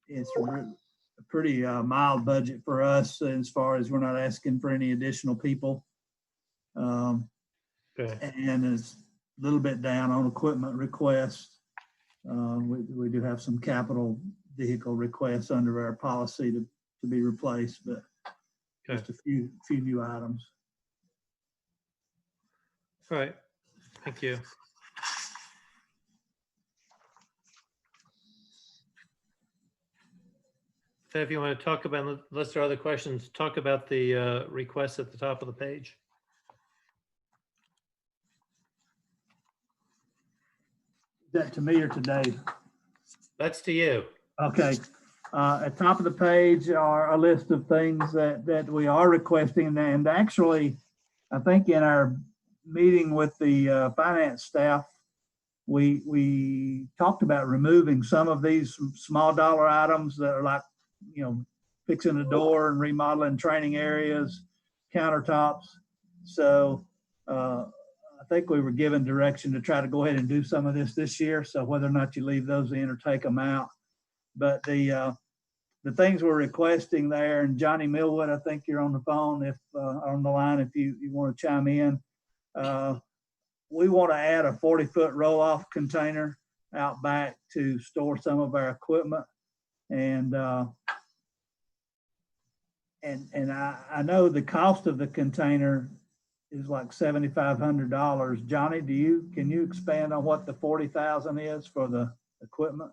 it's a pretty mild budget for us as far as we're not asking for any additional people. Okay. And it's a little bit down on equipment requests. We do have some capital vehicle requests under our policy to be replaced, but just a few new items. All right. Thank you. So if you want to talk about, unless there are other questions, talk about the requests at the top of the page. Is that to me or to Dave? That's to you. Okay. At top of the page are a list of things that we are requesting, and actually, I think in our meeting with the finance staff we talked about removing some of these small dollar items that are like, you know, fixing the door and remodeling training areas, countertops. So I think we were given direction to try to go ahead and do some of this year. So whether or not you leave those in or take them out, but the things we're requesting there, and Johnny Millwood, I think you're on the phone, if on the line, if you want to chime in. We want to add a 40-foot roll-off container out back to store some of our equipment. And I know the cost of the container is like $7,500. Johnny, can you expand on what the 40,000 is for the equipment?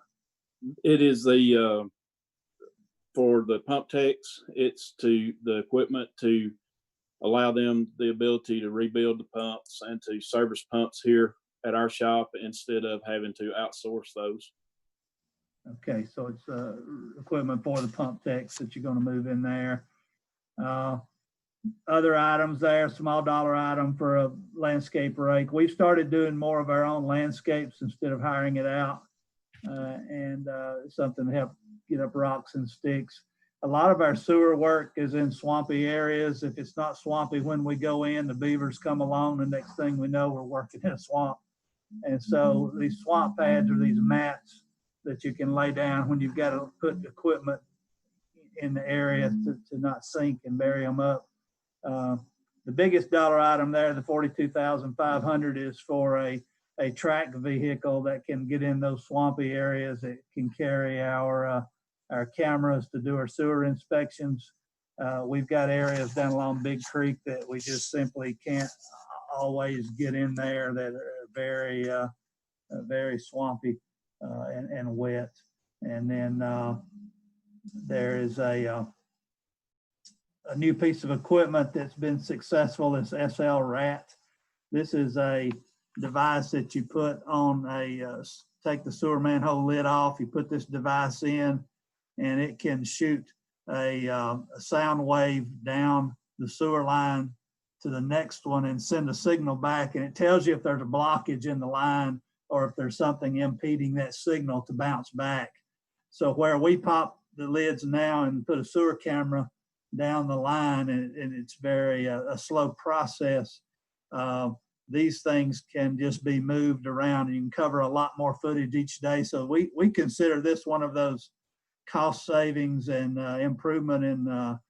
It is the for the pump techs. It's to the equipment to allow them the ability to rebuild the pumps and to service pumps here at our shop instead of having to outsource those. Okay, so it's equipment for the pump techs that you're going to move in there. Other items there, small dollar item for a landscape rake. We've started doing more of our own landscapes instead of hiring it out, and something to help get up rocks and sticks. A lot of our sewer work is in swampy areas. If it's not swampy when we go in, the beavers come along. The next thing we know, we're working in a swamp. And so these swamp pads are these mats that you can lay down when you've got to put equipment in the area to not sink and bury them up. The biggest dollar item there, the $42,500, is for a track vehicle that can get in those swampy areas. It can carry our cameras to do our sewer inspections. We've got areas down along Big Creek that we just simply can't always get in there that are very swampy and wet. And then there is a new piece of equipment that's been successful, this SL Rat. This is a device that you put on take the sewer manhole lid off, you put this device in, and it can shoot a sound wave down the sewer line to the next one and send a signal back. And it tells you if there's a blockage in the line or if there's something impeding that signal to bounce back. So where we pop the lids now and put a sewer camera down the line, and it's very a slow process, these things can just be moved around, and you can cover a lot more footage each day. So we consider this one of those cost savings and improvement in our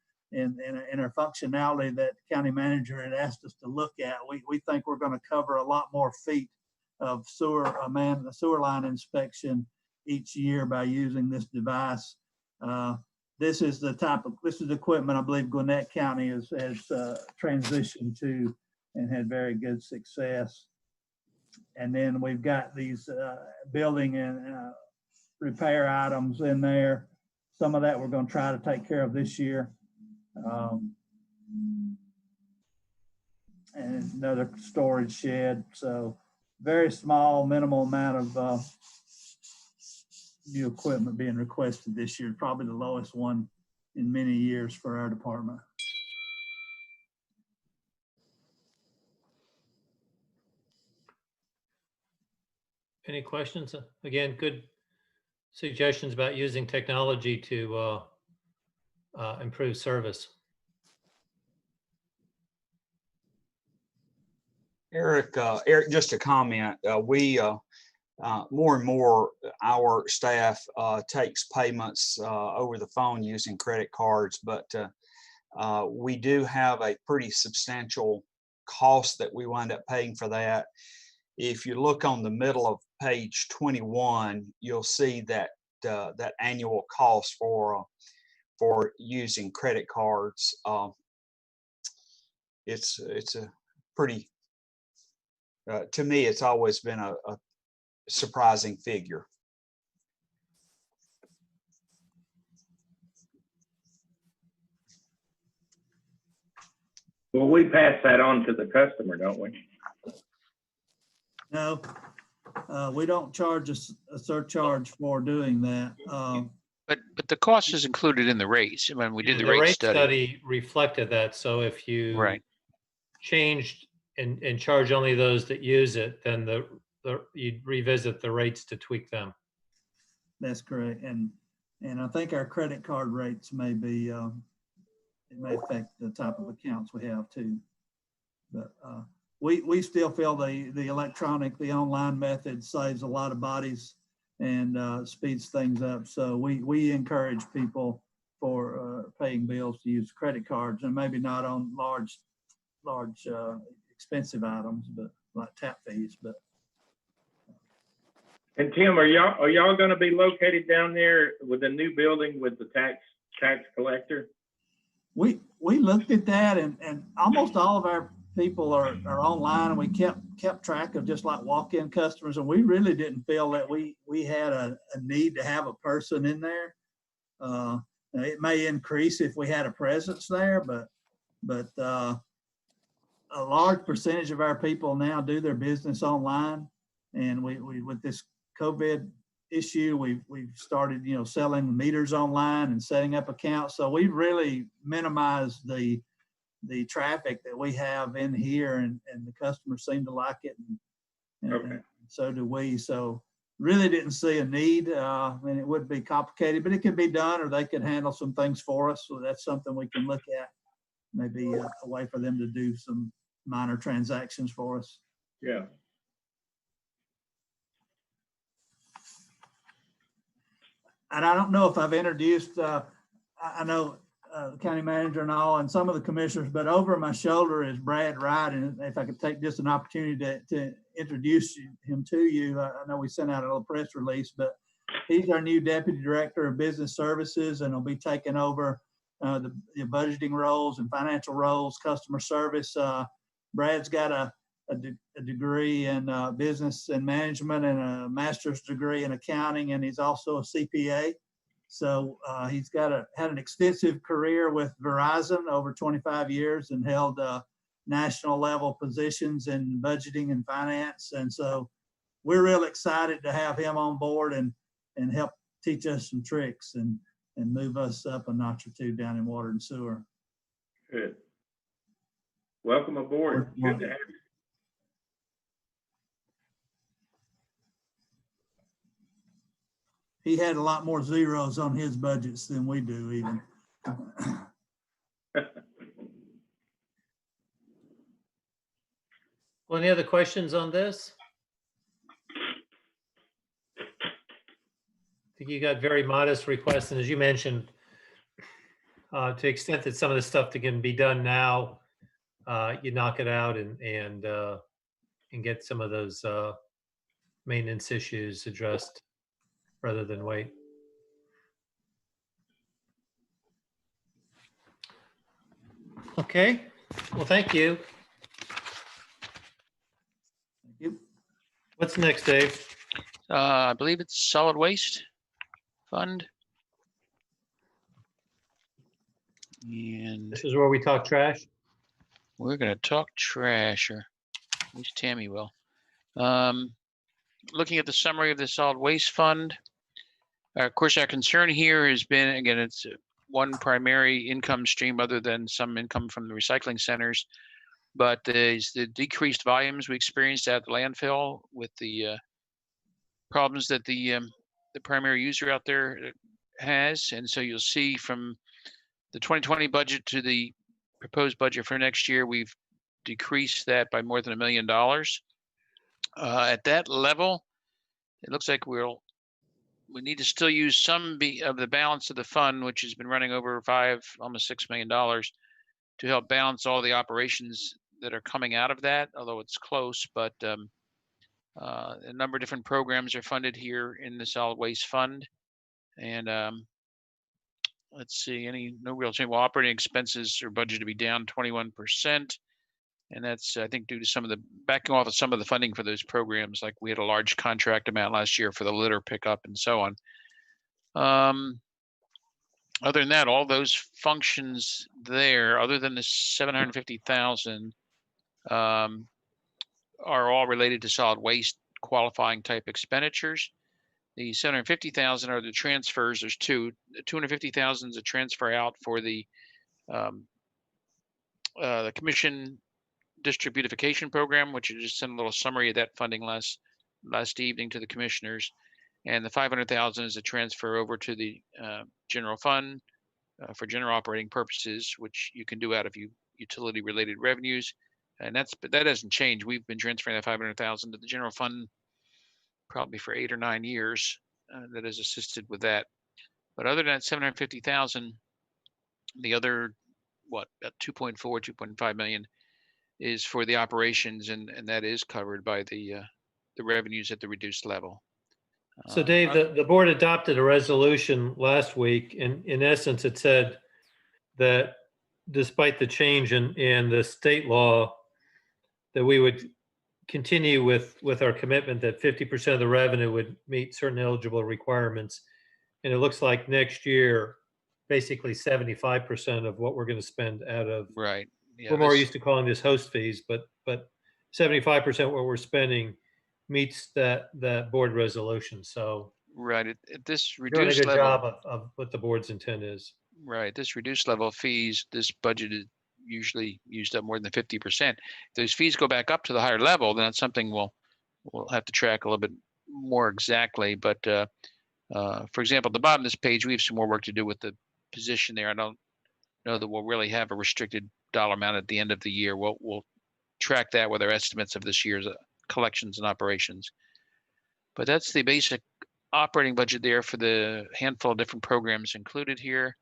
functionality that the county manager had asked us to look at. We think we're going to cover a lot more feet of the sewer line inspection each year by using this device. This is the equipment I believe Gwinnett County has transitioned to and had very good success. And then we've got these building and repair items in there. Some of that we're going to try to take care of this year. And another storage shed. So very small, minimal amount of new equipment being requested this year. Probably the lowest one in many years for our department. Any questions? Again, good suggestions about using technology to improve service. Eric, just a comment. We more and more our staff takes payments over the phone using credit cards, but we do have a pretty substantial cost that we wind up paying for that. If you look on the middle of page 21, you'll see that that annual cost for using credit cards. It's a pretty to me, it's always been a surprising figure. Well, we pass that on to the customer, don't we? No, we don't charge a surcharge for doing that. But the cost is included in the rates. When we did the The rate rate study. study reflected that. So if you Right. changed and charge only those that use it, then the you'd revisit the rates to tweak them. That's correct. And I think our credit card rates may be, it may affect the type of accounts we have too. But we still feel the electronic, the online method saves a lot of bodies and speeds things up. So we encourage people for paying bills to use credit cards, and maybe not on large expensive items, but like tap fees. But And Tim, are y'all going to be located down there with the new building with the tax collector? we looked at that, and almost all of our people are online, and we kept track of just like walk-in customers, and we really didn't feel that we had a need to have a person in there. It may increase if we had a presence there, but a large percentage of our people now do their business online, and we with this COVID issue, we've started selling meters online and setting up accounts. So we've really minimized the traffic that we have in here, and the customers seem to like it, and so do we. So really didn't see a need. And it would be complicated, but it could be done, or they could handle some things for us. So that's something we can look at. Maybe a way for them to do some minor transactions for us. Yeah. And I don't know if I've introduced, I know the county manager and all, and some of the commissioners, but over my shoulder is Brad Wright. And if I could take just an opportunity to introduce him to you. I know we sent out a little press release, but he's our new Deputy Director of Business Services, and he'll be taking over the budgeting roles and financial roles, customer service. Brad's got a degree in business and management and a master's degree in accounting, and he's also a CPA. So he's had an extensive career with Verizon over 25 years and held national level positions in budgeting and finance. And so we're real excited to have him on board and help teach us some tricks and move us up a notch or two down in water and sewer. Good. Welcome aboard. Good to have you. He had a lot more zeros on his budgets than we do even. Well, any other questions on this? I think you got very modest requests, and as you mentioned, to the extent that some of the stuff that can be done now, you knock it out and get some of those maintenance issues addressed rather than wait. Okay, well, thank you. Thank you. What's next, Dave? I believe it's solid waste fund. And This is where we talk trash. we're gonna talk trash, or at least Tammy will. Looking at the summary of the solid waste fund, of course, our concern here has been, again, it's one primary income stream other than some income from the recycling centers, but the decreased volumes we experienced at the landfill with the problems that the primary user out there has. And so you'll see from the 2020 budget to the proposed budget for next year, we've decreased that by more than $1 million. At that level, it looks like we need to still use some of the balance of the fund, which has been running over almost $6 million, to help balance all the operations that are coming out of that, although it's close. But a number of different programs are funded here in the solid waste fund. And let's see, no real change. Well, operating expenses are budgeted to be down 21%. And that's, I think, due to some of the backing off of some of the funding for those programs. Like we had a large contract amount last year for the litter pickup and so on. Other than that, all those functions there, other than the 750,000, are all related to solid waste qualifying type expenditures. The 750,000 are the transfers. There's two. 250,000 is a transfer out for the commission distributification program, which I just sent a little summary of that funding last last evening to the commissioners. And the 500,000 is a transfer over to the general fund for general operating purposes, which you can do out of utility related revenues. And that doesn't change. We've been transferring that 500,000 to the general fund probably for 8 or 9 years. That has assisted with that. But other than that 750,000, the other, about 2.4, 2.5 million is for the operations, and that is covered by the revenues at the reduced level. So Dave, the board adopted a resolution last week, and in essence, it said that despite the change in the state law, that we would continue with our commitment that 50% of the revenue would meet certain eligible requirements. And it looks like next year, basically 75% of what we're going to spend out of. Right. Yeah, we're more used to calling this host fees, but 75% what we're spending meets that board resolution. So right at this you're doing a reduced good level, job of what the board's intent is. right, this reduced level of fees, this budget is usually used up more than 50%. If those fees go back up to the higher level, then that's something we'll have to track a little bit more exactly. But for example, at the bottom of this page, we have some more work to do with the position there. I don't know that we'll really have a restricted dollar amount at the end of the year. We'll track that with our estimates of this year's collections and operations. But that's the basic operating budget there for the handful of different programs included here.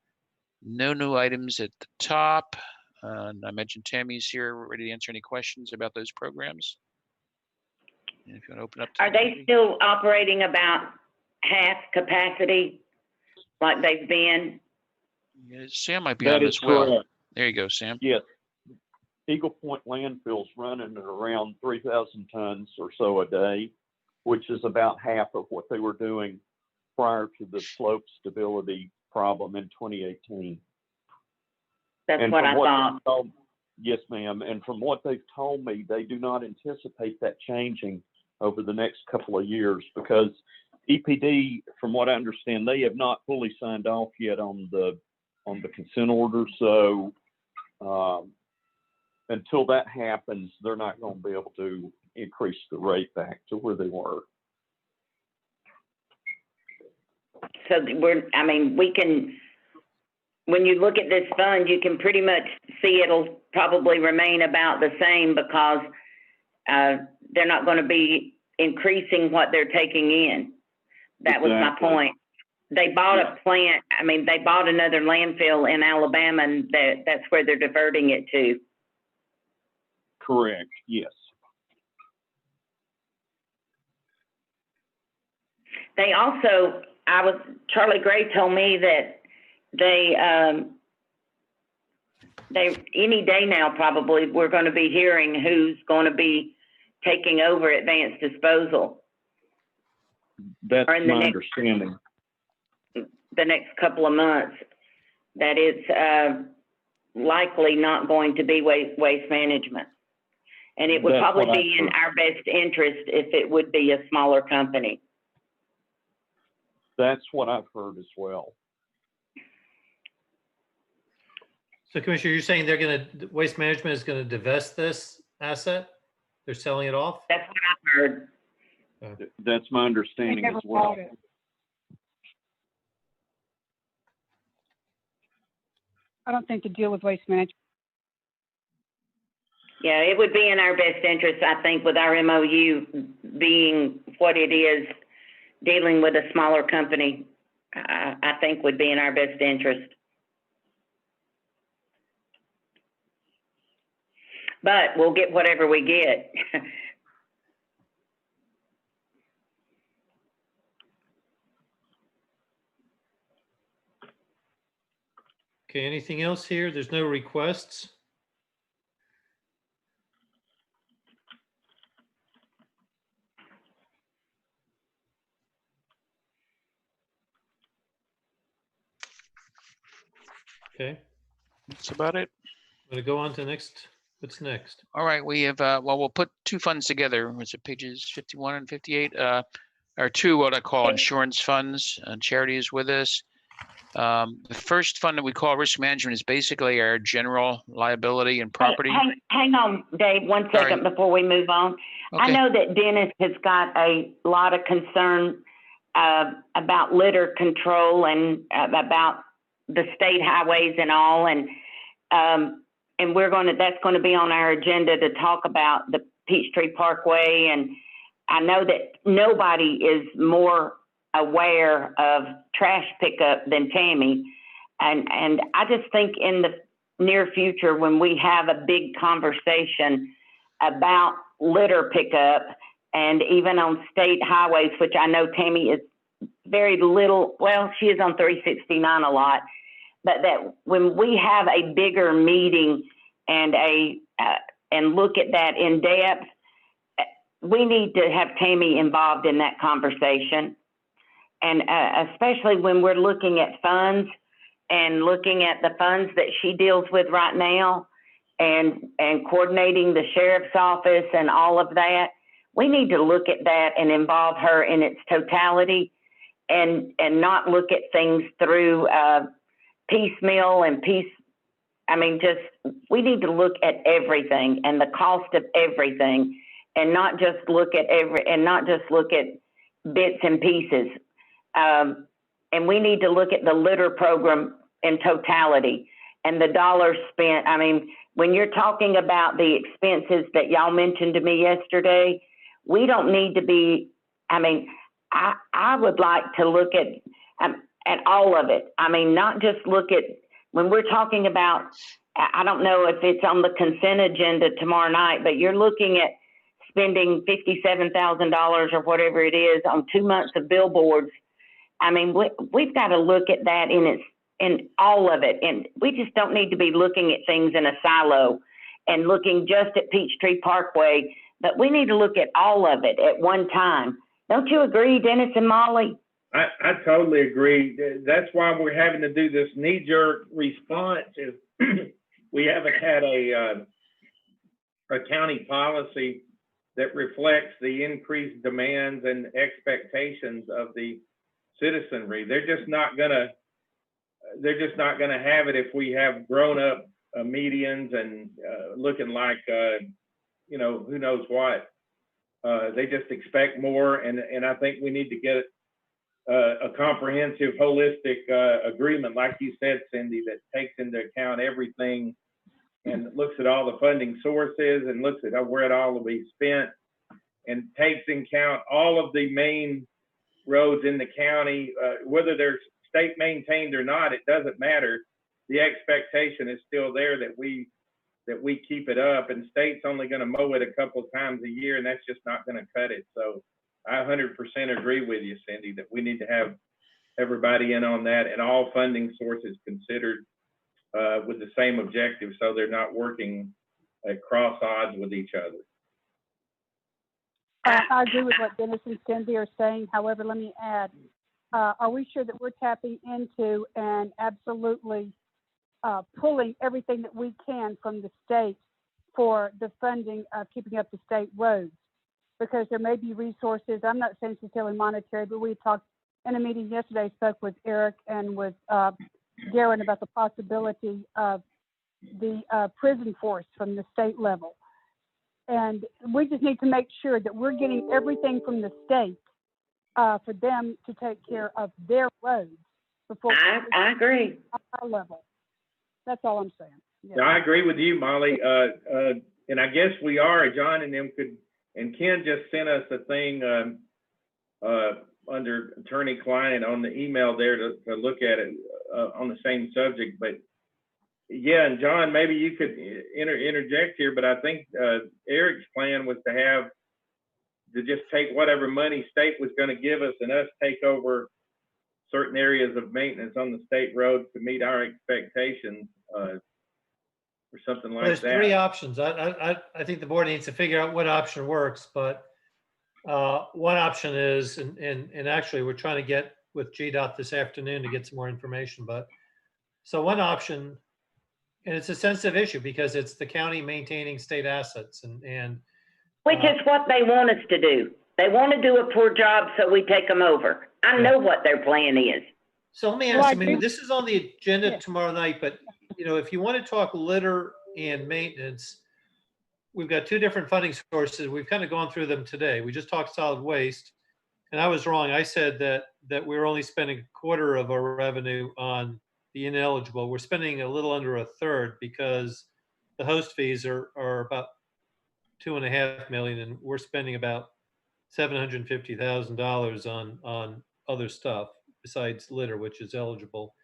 No new items at the top. And I mentioned Tammy's here, ready to answer any questions about those programs. And if you want to open up. Are they still operating about half capacity like they've been? Yeah, Sam might be That on is as well. correct. There you go, Sam. Yes. Eagle Point landfill's running at around 3,000 tons or so a day, which is about half of what they were doing prior to the slope stability problem in 2018. That's what I thought. Yes, ma'am. And from what they've told me, they do not anticipate that changing over the next couple of years because EPD, from what I understand, they have not fully signed off yet on the consent order. So until that happens, they're not going to be able to increase the rate back to where they were. So we can, when you look at this fund, you can pretty much see it'll probably remain about the same because they're not going to be increasing what they're taking in. That was my point. They bought a plant. They bought another landfill in Alabama, and that's where they're diverting it to. Correct. Yes. They also, Charlie Gray told me that they any day now probably we're going to be hearing who's going to be taking over advanced disposal. That's my understanding. The next couple of months, that it's likely not going to be waste management. And it would probably be in our best interest if it would be a smaller company. That's what I've heard as well. So Commissioner, you're saying Waste Management is going to divest this asset? They're selling it off? That's what I've heard. That's my understanding as well. I don't think to deal with Waste Management. Yeah, it would be in our best interest, I think, with our MOU being what it is, dealing with a smaller company, I think would be in our best interest. But we'll get whatever we get. Okay, anything else here? There's no requests. Okay. That's about it. I'm going to go on to next. What's next? All right, we have, we'll put two funds together. Was it pages 51 and 58? Our two, what I call insurance funds. Charity is with us. The first fund that we call risk management is basically our general liability and property. Hang on, Dave, one Sorry. second before we move on. I Okay. know that Dennis has got a lot of concern about litter control and about the state highways and all, and that's going to be on our agenda to talk about the Peachtree Parkway. And I know that nobody is more aware of trash pickup than Tammy, and I just think in the near future, when we have a big conversation about litter pickup, and even on state highways, which I know Tammy is very little, well, she is on 369 a lot, but that when we have a bigger meeting and look at that in depth, we need to have Tammy involved in that conversation. And especially when we're looking at funds and looking at the funds that she deals with right now, and coordinating the sheriff's office and all of that, we need to look at that and involve her in its totality, and not look at things through piecemeal and we need to look at everything and the cost of everything, and not just look at bits and pieces. And we need to look at the litter program in totality and the dollars spent. I mean, when you're talking about the expenses that y'all mentioned to me yesterday, we don't need to be, I would like to look at all of it. I mean, not just look at, when we're talking about, I don't know if it's on the consent agenda tomorrow night, but you're looking at spending $57,000 or whatever it is on 2 months of billboards. I mean, we've got to look at that in all of it. And we just don't need to be looking at things in a silo and looking just at Peachtree Parkway, but we need to look at all of it at one time. Don't you agree, Dennis and Molly? I totally agree. That's why we're having to do this knee-jerk response. Is we haven't had a county policy that reflects the increased demands and expectations of the citizenry. They're just not gonna have it if we have grown-up medians and looking like who knows what. They just expect more, and I think we need to get a comprehensive, holistic agreement, like you said, Cindy, that takes into account everything and looks at all the funding sources and looks at where it all will be spent, and takes in account all of the main roads in the county, whether they're state maintained or not, it doesn't matter. The expectation is still there that we keep it up, and state's only going to mow it a couple of times a year, and that's just not going to cut it. So I 100% agree with you, Cindy, that we need to have everybody in on that and all funding sources considered with the same objective, so they're not working at cross odds with each other. I agree with what Dennis and Cindy are saying. However, let me add, are we sure that we're tapping into and absolutely pulling everything that we can from the state for the funding of keeping up the state roads? Because there may be resources, I'm not saying necessarily monetary, but we talked in a meeting yesterday, spoke with Eric and with Darren about the possibility of the prison force from the state level. And we just need to make sure that we're getting everything from the state for them to take care of their roads before I agree. Our level. That's all I'm saying. Yeah. I agree with you, Molly. And I guess we are, John and them could, and Ken just sent us a thing under attorney-client on the email there to look at it on the same subject. But yeah, and John, maybe you could interject here, but I think Eric's plan was to just take whatever money state was going to give us and us take over certain areas of maintenance on the state roads to meet our expectations or something like that. There's three options. I think the board needs to figure out what option works, but one option is, and actually we're trying to get with GDOT this afternoon to get some more information, but so one option, and it's a sensitive issue because it's the county maintaining state assets and which is what they want us to do. They want to do a poor job, so we take them over. I know what their plan is. So let me Well, ask, I I mean, agree. this is on the agenda Yeah. tomorrow night, but, you know, if you want to talk litter and maintenance, we've got two different funding sources. We've kind of gone through them today. We just talked solid waste. And I was wrong. I said that we're only spending a quarter of our revenue on the ineligible. We're spending a little under a third because the host fees are about 2.5 million, and we're spending about $750,000 on other stuff besides litter, which is eligible.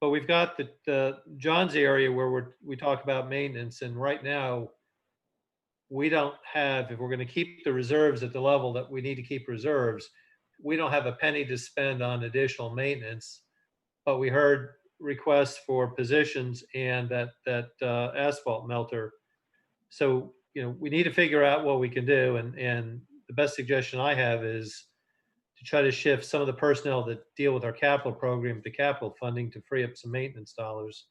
But we've got the John's area where we talk about maintenance, and right now we don't have, if we're going to keep the reserves at the level that we need to keep reserves, we don't have a penny to spend on additional maintenance. But we heard requests for positions and that asphalt melter. So, you know, we need to figure out what we can do. And the best suggestion I have is to try to shift some of the personnel that deal with our capital program to capital funding to free up some maintenance dollars.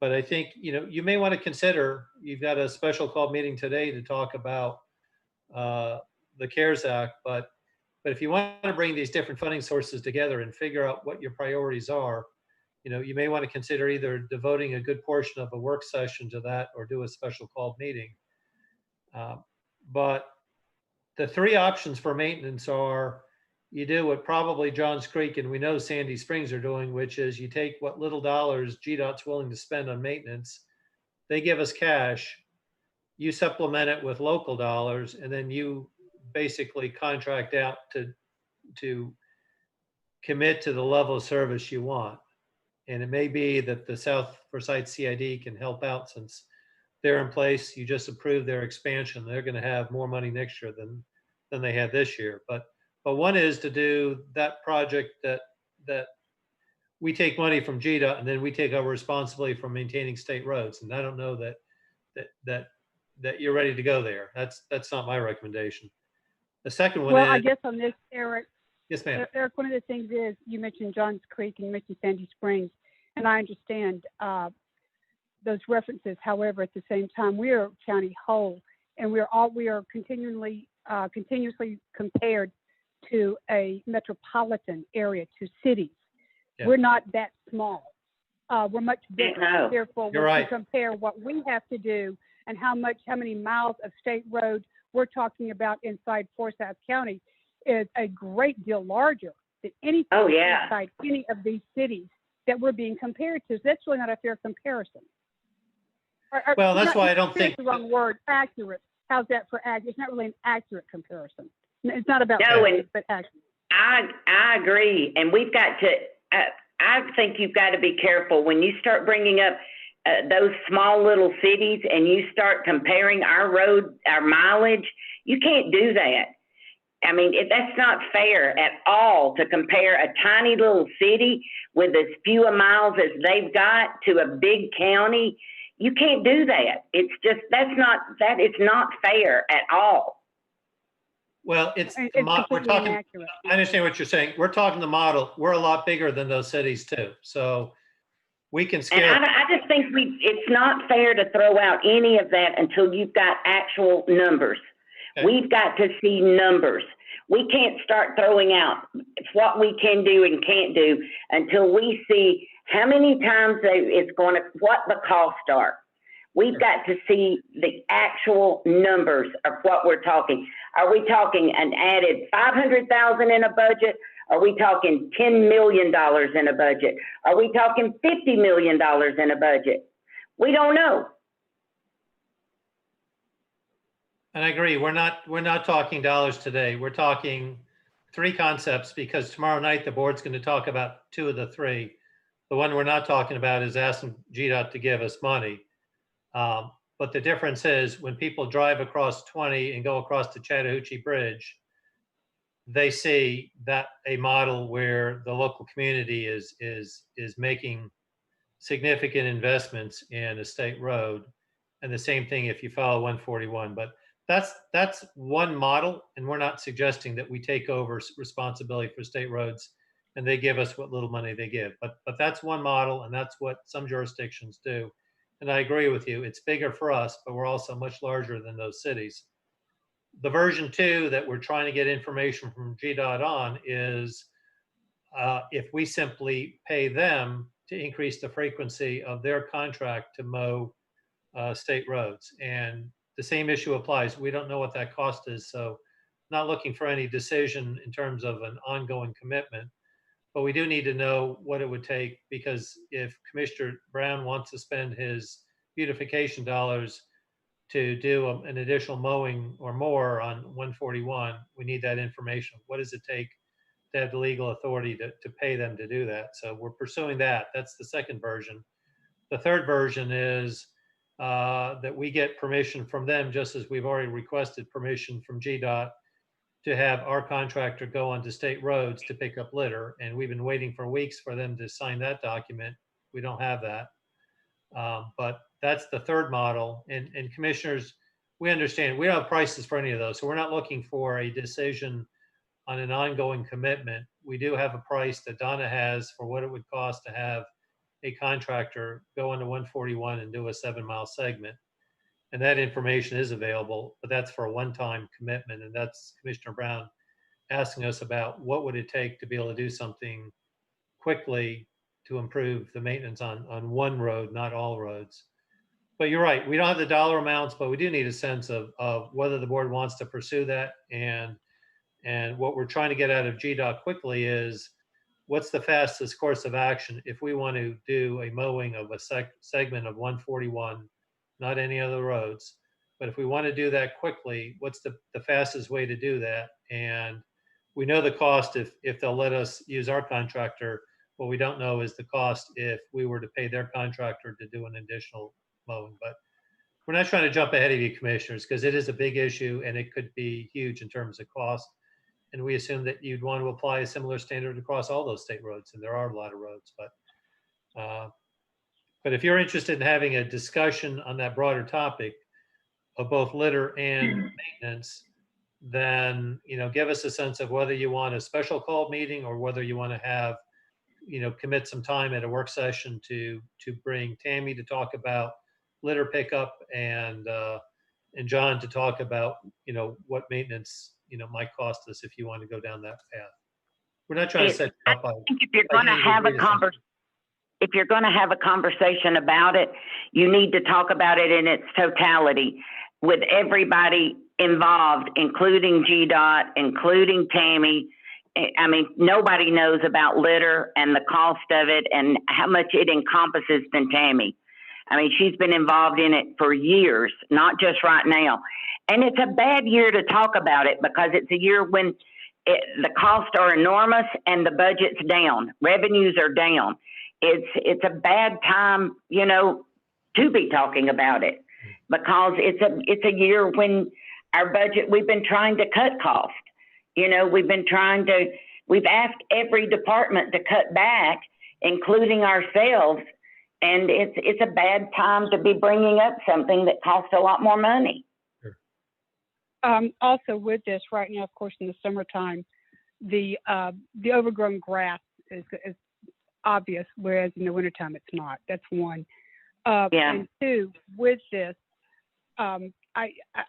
But I think, you know, you may want to consider, you've got a special call meeting today to talk about the CARES Act, but if you want to bring these different funding sources together and figure out what your priorities are, you know, you may want to consider either devoting a good portion of a work session to that or do a special called meeting. But the three options for maintenance are you do what probably Johns Creek and we know Sandy Springs are doing, which is you take what little dollars GDOT's willing to spend on maintenance. They give us cash. You supplement it with local dollars, and then you basically contract out to commit to the level of service you want. And it may be that the South Forsyth CID can help out since they're in place. You just approved their expansion. They're going to have more money next year than they had this year. But one is to do that project that we take money from GDOT and then we take over responsibility for maintaining state roads. And I don't know that you're ready to go there. That's not my recommendation. The second one Well, is, I guess on this, Eric, yes, ma'am. Eric, one of the things is you mentioned Johns Creek and you mentioned Sandy Springs, and I understand those references. However, at the same time, we are county whole, and we are continuously compared to a metropolitan area, to cities. Yeah. We're not that small. We're much bigger. No. Therefore, You're when we right. compare what we have to do and how many miles of state road we're talking about inside Forsyth County is a great deal larger than anything Oh, yeah. inside any of these cities that we're being compared to. So that's really not a fair comparison. Well, that's not- why I don't fair's think, the wrong word. Accurate. How's that for accurate? It's not really an accurate comparison. It's not about No, fair, and but accurate. I agree, and we've got to. I think you've got to be careful when you start bringing up those small little cities and you start comparing our road, our mileage. You can't do that. I mean, that's not fair at all to compare a tiny little city with as few miles as they've got to a big county. You can't do that. It's just that is not fair at all. well, we're completely talking, inaccurate. I understand what you're saying. We're talking the model. We're a lot bigger than those cities too. So we can And scale. I just think it's not fair to throw out any of that until you've got actual numbers. Okay. We've got to see numbers. We can't start throwing out what we can do and can't do until we see how many times what the costs are. We've got to see the actual numbers of what we're talking. Are we talking an added $500,000 in a budget? Are we talking $10 million in a budget? Are we talking $50 million in a budget? We don't know. And I agree. We're not talking dollars today. We're talking three concepts because tomorrow night the board's going to talk about two of the three. The one we're not talking about is asking GDOT to give us money. But the difference is when people drive across 20 and go across the Chattahoochee Bridge, they see that a model where the local community is making significant investments in a state road. And the same thing if you follow 141. But that's one model, and we're not suggesting that we take over responsibility for state roads and they give us what little money they give. But that's one model, and that's what some jurisdictions do. And I agree with you. It's bigger for us, but we're also much larger than those cities. The version 2 that we're trying to get information from GDOT on is if we simply pay them to increase the frequency of their contract to mow state roads. And the same issue applies. We don't know what that cost is, so not looking for any decision in terms of an ongoing commitment. But we do need to know what it would take, because if Commissioner Brown wants to spend his beautification dollars to do an additional mowing or more on 141, we need that information. What does it take to have the legal authority to pay them to do that? So we're pursuing that. That's the second version. The third version is that we get permission from them, just as we've already requested permission from GDOT to have our contractor go onto state roads to pick up litter. And we've been waiting for weeks for them to sign that document. We don't have that. But that's the third model. And commissioners, we understand we don't have prices for any of those. So we're not looking for a decision on an ongoing commitment. We do have a price that Donna has for what it would cost to have a contractor go into 141 and do a 7-mile segment. And that information is available, but that's for a one-time commitment. And that's Commissioner Brown asking us about what would it take to be able to do something quickly to improve the maintenance on one road, not all roads. But you're right, we don't have the dollar amounts, but we do need a sense of whether the board wants to pursue that. And what we're trying to get out of GDOT quickly is, what's the fastest course of action if we want to do a mowing of a segment of 141, not any other roads. But if we want to do that quickly, what's the fastest way to do that? And we know the cost if they'll let us use our contractor. What we don't know is the cost if we were to pay their contractor to do an additional mowing. But we're not trying to jump ahead of you, commissioners, because it is a big issue and it could be huge in terms of cost. And we assume that you'd want to apply a similar standard across all those state roads, and there are a lot of roads. But if you're interested in having a discussion on that broader topic of both litter and maintenance, then give us a sense of whether you want a special call meeting or whether you want to have commit some time at a work session to bring Tammy to talk about litter pickup and John to talk about what maintenance might cost us if you want to go down that path. We're not trying to set you up. I think if you're going to have a conversation about it, you need to talk about it in its totality with everybody involved, including GDOT, including Tammy. I mean, nobody knows about litter and the cost of it and how much it encompasses than Tammy. I mean, she's been involved in it for years, not just right now. And it's a bad year to talk about it because it's a year when the costs are enormous and the budget's down, revenues are down. It's a bad time, to be talking about it because it's a year when our budget, we've been trying to cut costs. We've asked every department to cut back, including ourselves. And it's a bad time to be bringing up something that costs a lot more money. Also with this right now, of course, in the summertime, the overgrown grass is obvious, whereas in the wintertime it's not. That's one. And two, with this, I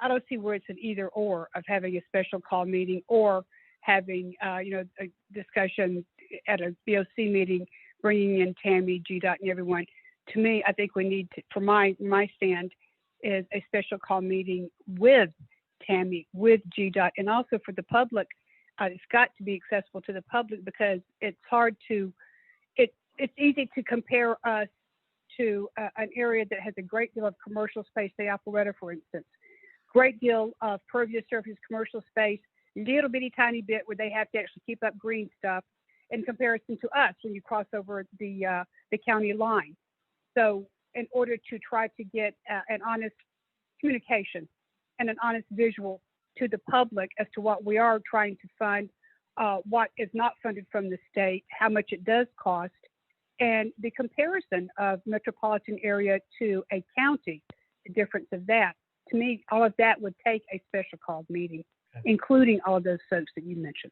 don't see where it's an either or of having a special call meeting or having a discussion at a BOC meeting, bringing in Tammy, GDOT, and everyone. To me, I think we need to, for my stand, is a special call meeting with Tammy, with GDOT, and also for the public. It's got to be accessible to the public because it's hard to, it's easy to compare us to an area that has a great deal of commercial space, say Alpharetta, for instance. Great deal of pervious surface commercial space, little bitty tiny bit where they have to actually keep up green stuff in comparison to us when you cross over the county line. So in order to try to get an honest communication and an honest visual to the public as to what we are trying to fund, what is not funded from the state, how much it does cost, and the comparison of metropolitan area to a county, the difference of that. To me, all of that would take a special called meeting, including all of those folks that you mentioned.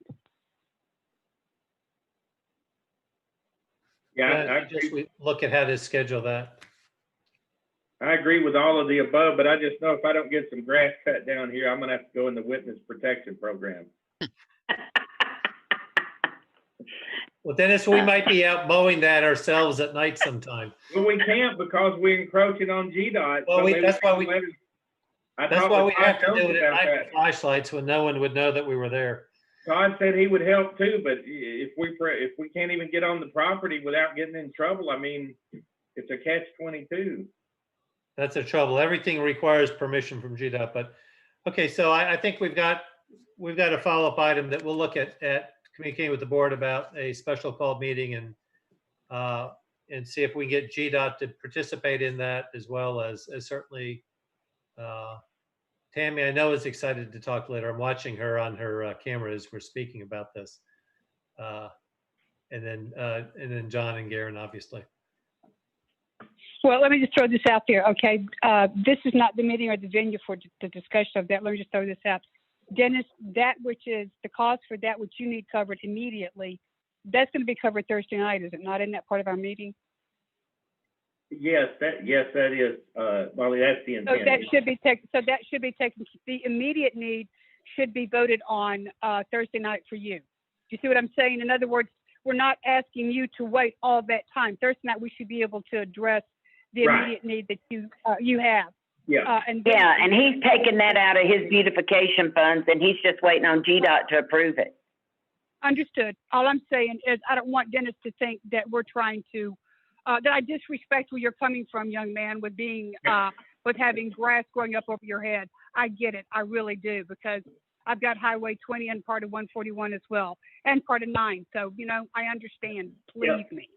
Yeah, we look at how to schedule that. I agree with all of the above, but I just know if I don't get some grass cut down here, I'm gonna have to go in the witness protection program. Well, Dennis, we might be out mowing that ourselves at night sometime. Well, we can't because we're encroaching on GDOT. Well, so they that's why we, let us- I that's talked why with we have Todd to do Jones it at about night that. with flashlights when no one would know that we were there. Todd said he would help too, but if we can't even get on the property without getting in trouble, I mean, it's a catch-22. That's the trouble. Everything requires permission from GDOT, but, okay, so I think we've got a follow-up item that we'll look at communicating with the board about a special called meeting and see if we can get GDOT to participate in that, as well as certainly Tammy, I know, is excited to talk later. I'm watching her on her camera as we're speaking about this. And then John and Garen, obviously. Well, let me just throw this out there, okay? This is not the meeting or the venue for the discussion of that. Let me just throw this out. Dennis, that which is the cost for that which you need covered immediately, that's going to be covered Thursday night, is it not, in that part of our meeting? Yes, that is, well, that's the So intent. that should be taken, the immediate need should be voted on Thursday night for you. Do you see what I'm saying? In other words, we're not asking you to wait all that time. Thursday night, we should be able to address the immediate need that you have. Yeah. And he's taking that out of his beautification funds, and he's just waiting on GDOT to approve it. Understood. All I'm saying is I don't want Dennis to think that we're trying to, that I disrespect where you're coming from, young man, with being, with having grass growing up over your head. I get it. I really do, because I've got Highway 20 and part of 141 as well, and part of 9. So, I understand. Believe me.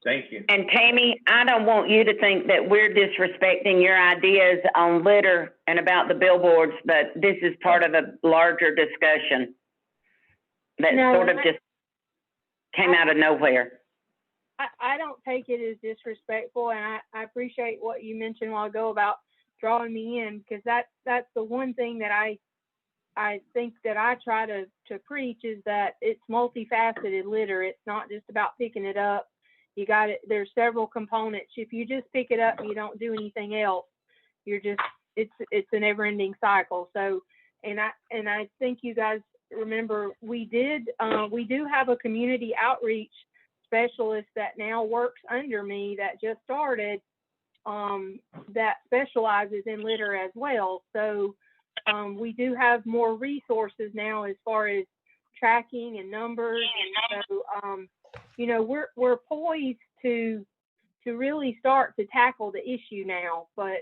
Thank you. And Tammy, I don't want you to think that we're disrespecting your ideas on litter and about the billboards, but this is part of a larger discussion that sort of just came out of nowhere. I don't take it as disrespectful, and I appreciate what you mentioned a while ago about drawing me in, because that's the one thing that I think that I try to preach, is that it's multifaceted litter. It's not just about picking it up. You got it. There's several components. If you just pick it up and you don't do anything else, it's a never-ending cycle. So, and I think you guys remember we do have a community outreach specialist that now works under me that just started, that specializes in litter as well. So we do have more resources now as far as tracking and numbers, and so we're poised to really start to tackle the issue now. But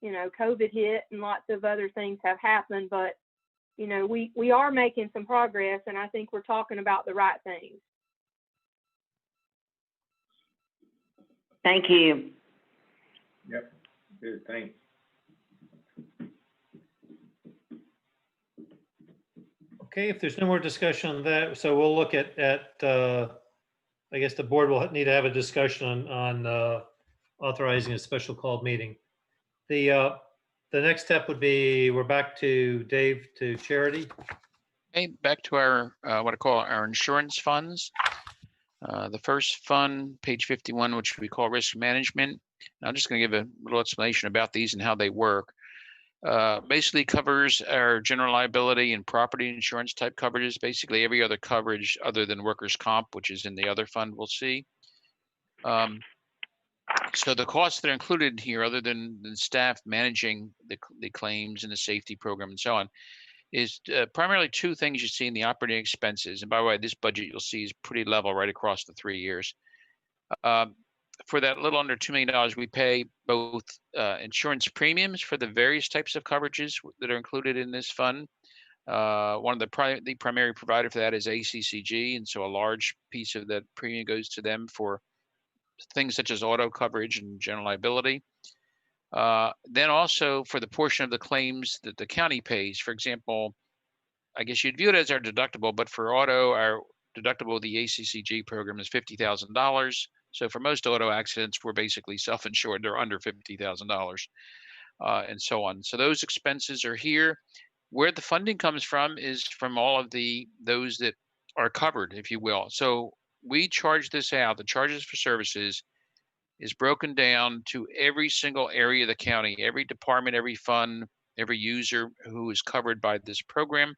COVID hit and lots of other things have happened, but we are making some progress, and I think we're talking about the right things. Thank you. Yep. Good. Thanks. Okay, if there's no more discussion on that, so we'll look at I guess the board will need to have a discussion on authorizing a special called meeting. The next step would be, we're back to Dave, to charity. Okay, back to our what I call our insurance funds. The first fund, page 51, which we call risk management. I'm just going to give a little explanation about these and how they work. Basically covers our general liability and property insurance type coverages, basically every other coverage other than workers' comp, which is in the other fund we'll see. So the costs that are included here, other than staff managing the claims and the safety program and so on, is primarily two things you see in the operating expenses. And by the way, this budget you'll see is pretty level right across the 3 years. For that little under $2 million, we pay both insurance premiums for the various types of coverages that are included in this fund. One of the primary provider for that is ACCG, and so a large piece of that premium goes to them for things such as auto coverage and general liability. Then also for the portion of the claims that the county pays. For example, I guess you'd view it as our deductible, but for auto, our deductible, the ACCG program, is $50,000. So for most auto accidents, we're basically self-insured. They're under $50,000 and so on. So those expenses are here. Where the funding comes from is from all of those that are covered, if you will. So we charge this out. The charges for services is broken down to every single area of the county, every department, every fund, every user who is covered by this program.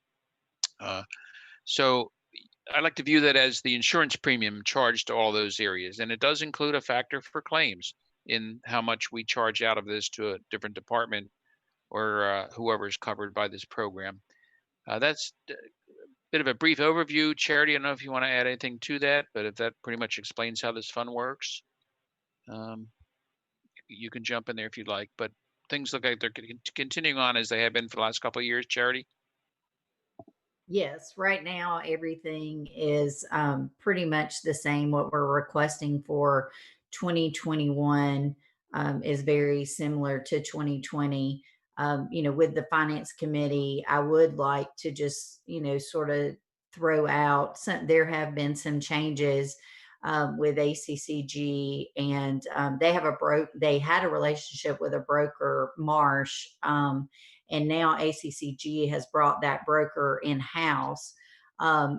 I like to view that as the insurance premium charged to all those areas. And it does include a factor for claims in how much we charge out of this to a different department or whoever is covered by this program. That's a bit of a brief overview. Charity, I don't know if you want to add anything to that, but if that pretty much explains how this fund works, you can jump in there if you'd like. But things look like they're continuing on as they have been for the last couple of years. Charity? Yes, right now everything is pretty much the same. What we're requesting for 2021 is very similar to 2020. With the finance committee, I would like to just, sort of throw out there have been some changes with ACCG, and they had a relationship with a broker, Marsh. And now ACCG has brought that broker in-house.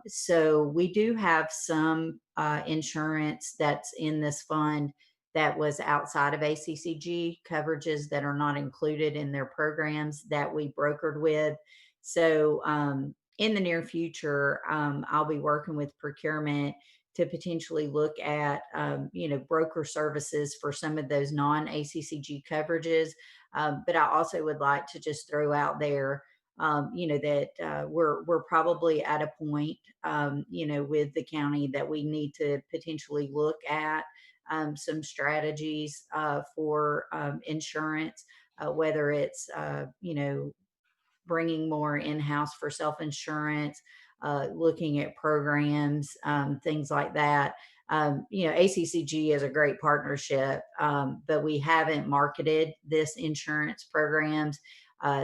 So we do have some insurance that's in this fund that was outside of ACCG, coverages that are not included in their programs that we brokered with. So in the near future, I'll be working with procurement to potentially look at, broker services for some of those non-ACCG coverages. But I also would like to just throw out there, that we're probably at a point, with the county that we need to potentially look at some strategies for insurance, whether it's, bringing more in-house for self-insurance, looking at programs, things like that. ACCG is a great partnership, but we haven't marketed this insurance programs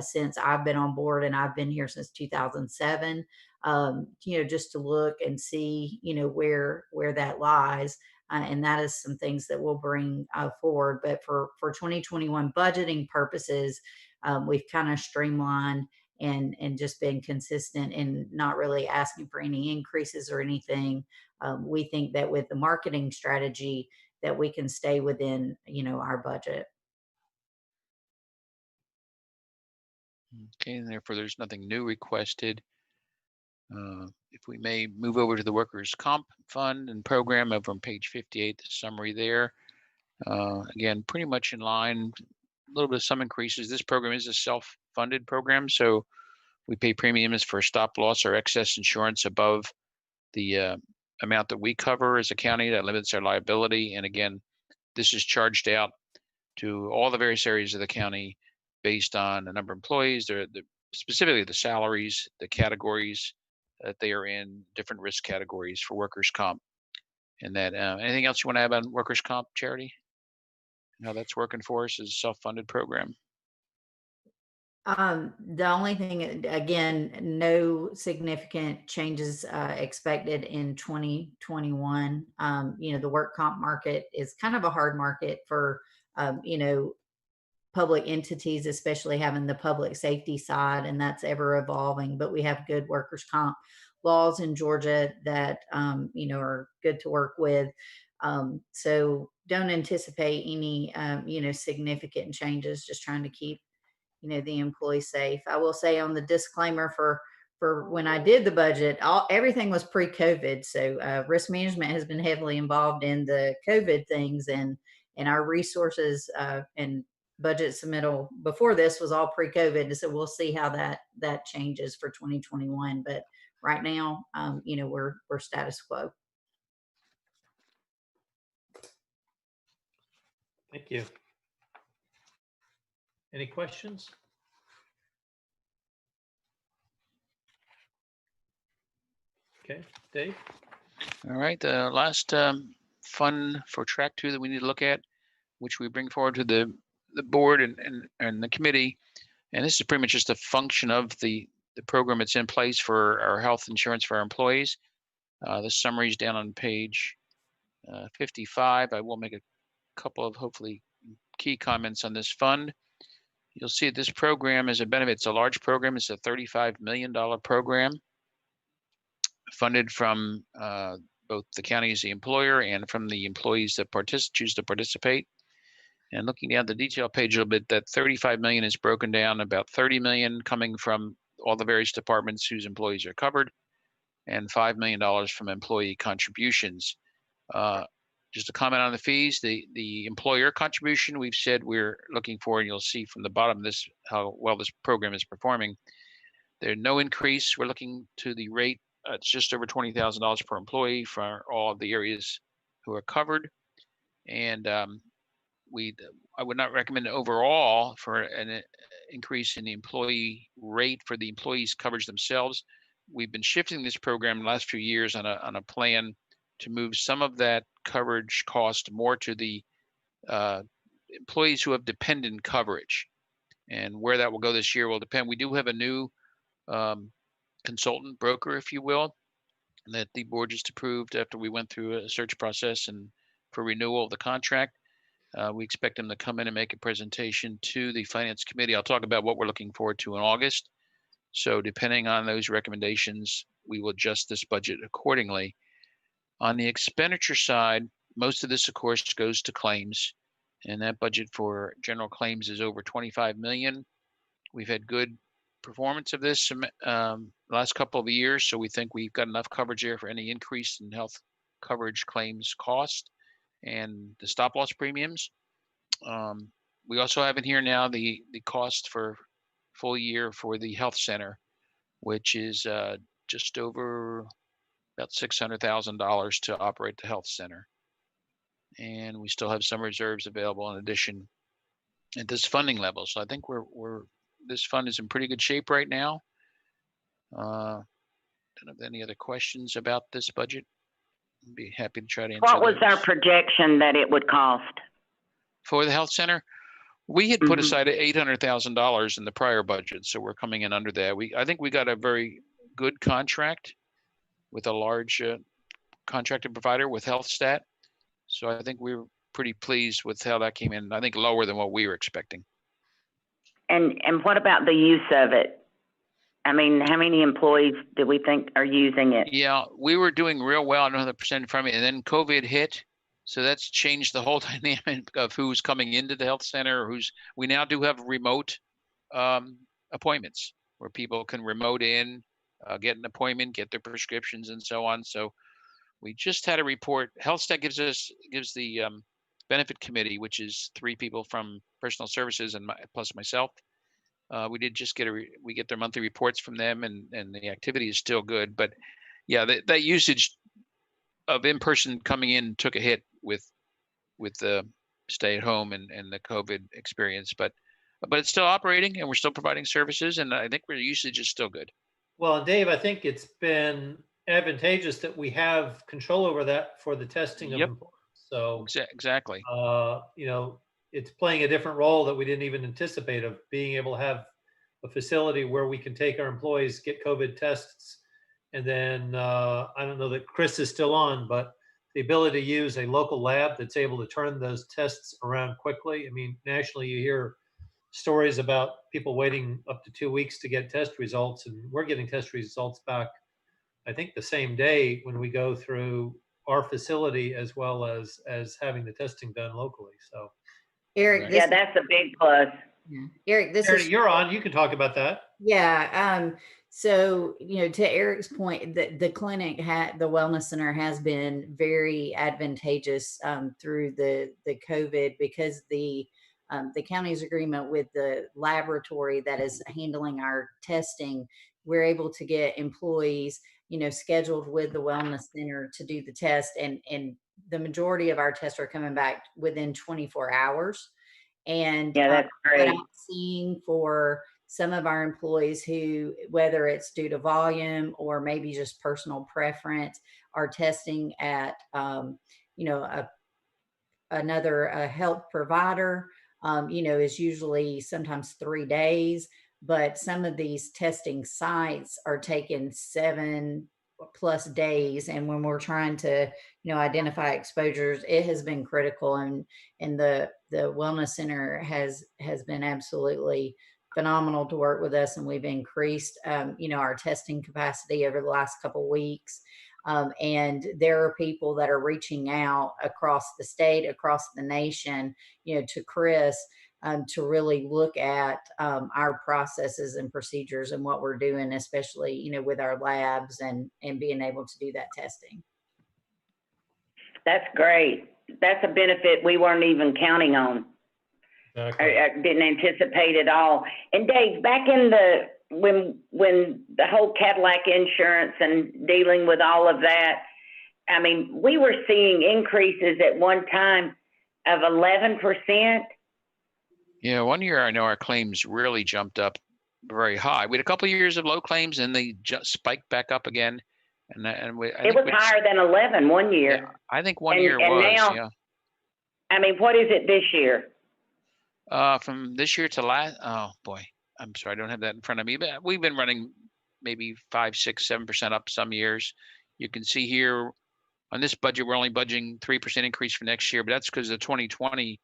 since I've been on board, and I've been here since 2007. Just to look and see, where that lies. And that is some things that we'll bring forward. But for 2021 budgeting purposes, we've kind of streamlined and just been consistent and not really asking for any increases or anything. We think that with the marketing strategy that we can stay within, our budget. Okay, and therefore there's nothing new requested. If we may move over to the workers' comp fund and program over on page 58, the summary there. Again, pretty much in line, a little bit of some increases. This program is a self-funded program, so we pay premiums for stop loss or excess insurance above the amount that we cover as a county. That limits our liability. And again, this is charged out to all the various areas of the county based on the number of employees, specifically the salaries, the categories that they are in, different risk categories for workers' comp. And that anything else you want to add on workers' comp, Charity? How that's working for us as a self-funded program? The only thing, again, no significant changes expected in 2021. The work comp market is kind of a hard market for, public entities, especially having the public safety side, and that's ever evolving. But we have good workers' comp laws in Georgia that, are good to work with. So don't anticipate any, significant changes, just trying to keep, the employees safe. I will say on the disclaimer for when I did the budget, everything was pre-COVID. So risk management has been heavily involved in the COVID things, and our resources and budget submittal before this was all pre-COVID. So we'll see how that changes for 2021. But right now, we're status quo. Thank you. Any questions? Okay, Dave? All right, the last fund for track 2 that we need to look at, which we bring forward to the board and the committee. And this is pretty much just a function of the program that's in place for our health insurance for our employees. The summary is down on page 55. I will make a couple of hopefully key comments on this fund. You'll see this program is a benefit. It's a large program. It's a $35 million program funded from both the county as the employer and from the employees that choose to participate. And looking down the detail page a little bit, that $35 million is broken down, about $30 million coming from all the various departments whose employees are covered, and $5 million from employee contributions. Just a comment on the fees, the employer contribution, we've said we're looking for, and you'll see from the bottom of this how well this program is performing. There's no increase. We're looking to the rate. It's just over $20,000 per employee for all of the areas who are covered. And I would not recommend overall for an increase in the employee rate for the employees coverage themselves. We've been shifting this program the last few years on a plan to move some of that coverage cost more to the employees who have dependent coverage. And where that will go this year will depend. We do have a new consultant broker, if you will, that the board just approved after we went through a search process and for renewal of the contract. We expect them to come in and make a presentation to the Finance Committee. I'll talk about what we're looking forward to in August. So depending on those recommendations, we will adjust this budget accordingly. On the expenditure side, most of this, of course, goes to claims, and that budget for general claims is over 25 million. We've had good performance of this last couple of years, so we think we've got enough coverage there for any increase in health coverage claims cost and the stop loss premiums. We also have in here now the cost for full year for the health center, which is just over about $600,000 to operate the health center. And we still have some reserves available in addition at this funding level. So I think this fund is in pretty good shape right now. Don't have any other questions about this budget. I'd be happy to try to answer What was those. our projection that it would cost? For the health center, we had put aside $800,000 in the prior budget, so we're coming in under that. I think we got a very good contract with a large contracted provider with HealthStat. So I think we were pretty pleased with how that came in. I think lower than what we were expecting. And what about the use of it? I mean, how many employees do we think are using it? Yeah, we were doing real well. I don't know the percentage from it, and then COVID hit. So that's changed the whole dynamic of who's coming into the health center. We now do have remote appointments where people can remote in, get an appointment, get their prescriptions, and so on. So we just had a report. HealthStat gives the benefit committee, which is 3 people from personal services and plus myself. We did just we get their monthly reports from them, and the activity is still good. But yeah, that usage of in-person coming in took a hit with the stay at home and the COVID experience, but it's still operating and we're still providing services, and I think the usage is still good. Well, Dave, I think it's been advantageous that we have control over that for the testing of employees. So exactly. It's playing a different role that we didn't even anticipate, of being able to have a facility where we can take our employees, get COVID tests, and then I don't know that Chris is still on, but the ability to use a local lab that's able to turn those tests around quickly. I mean, nationally, you hear stories about people waiting up to 2 weeks to get test results, and we're getting test results back, I think, the same day when we go through our facility, as well as having the testing done locally. So, Eric, yeah, that's a big plus. Yeah. Eric, you're on. You can talk about that. Yeah. So, to Eric's point, the clinic the wellness center has been very advantageous through the COVID, because the county's agreement with the laboratory that is handling our testing, we're able to get employees, scheduled with the wellness center to do the test. And the majority of our tests are coming back within 24 hours. And yeah, that's great. What I'm seeing for some of our employees who, whether it's due to volume or maybe just personal preference, are testing at, another health provider, is usually sometimes 3 days. But some of these testing sites are taking 7+ days. And when we're trying to, identify exposures, it has been critical. And the wellness center has been absolutely phenomenal to work with us. And we've increased, our testing capacity over the last couple of weeks. And there are people that are reaching out across the state, across the nation, to Chris, to really look at our processes and procedures and what we're doing, especially, with our labs and being able to do that testing. That's great. That's a benefit we weren't even counting on. Exactly. I didn't anticipate at all. And Dave, back in when the whole Cadillac insurance and dealing with all of that, I mean, we were seeing increases at one time of 11%. Yeah, one year I know our claims really jumped up very high. We had a couple of years of low claims, and they just spiked back up again. And It was higher than 11 one year. Yeah, I think one year was. Now, yeah. I mean, what is it this year? From this year to last, oh boy, I'm sorry, I don't have that in front of me, but we've been running maybe 5, 6, 7% up some years. You can see here on this budget, we're only budgeting 3% increase for next year, but that's because the 2020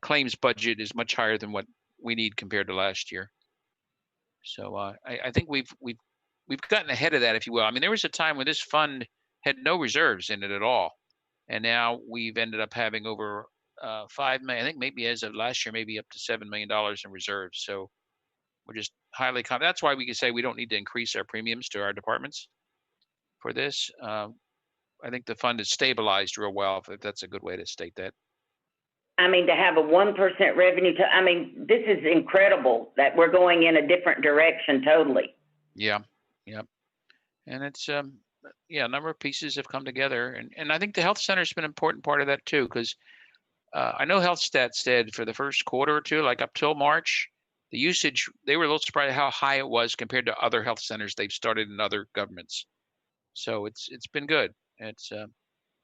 claims budget is much higher than what we need compared to last year. So I think we've gotten ahead of that, if you will. I mean, there was a time when this fund had no reserves in it at all, and now we've ended up having over $5 million. I think maybe as of last year, maybe up to $7 million in reserves. So we're just highly confident. That's why we can say we don't need to increase our premiums to our departments for this. I think the fund is stabilized real well, if that's a good way to state that. I mean, to have a 1% revenue, I mean, this is incredible that we're going in a different direction totally. Yeah, and it's a number of pieces have come together, and I think the health center has been an important part of that too, because I know Health Stat said for the first quarter or two, like up till March, the usage, they were a little surprised how high it was compared to other health centers they've started in other governments. So it's been good. It's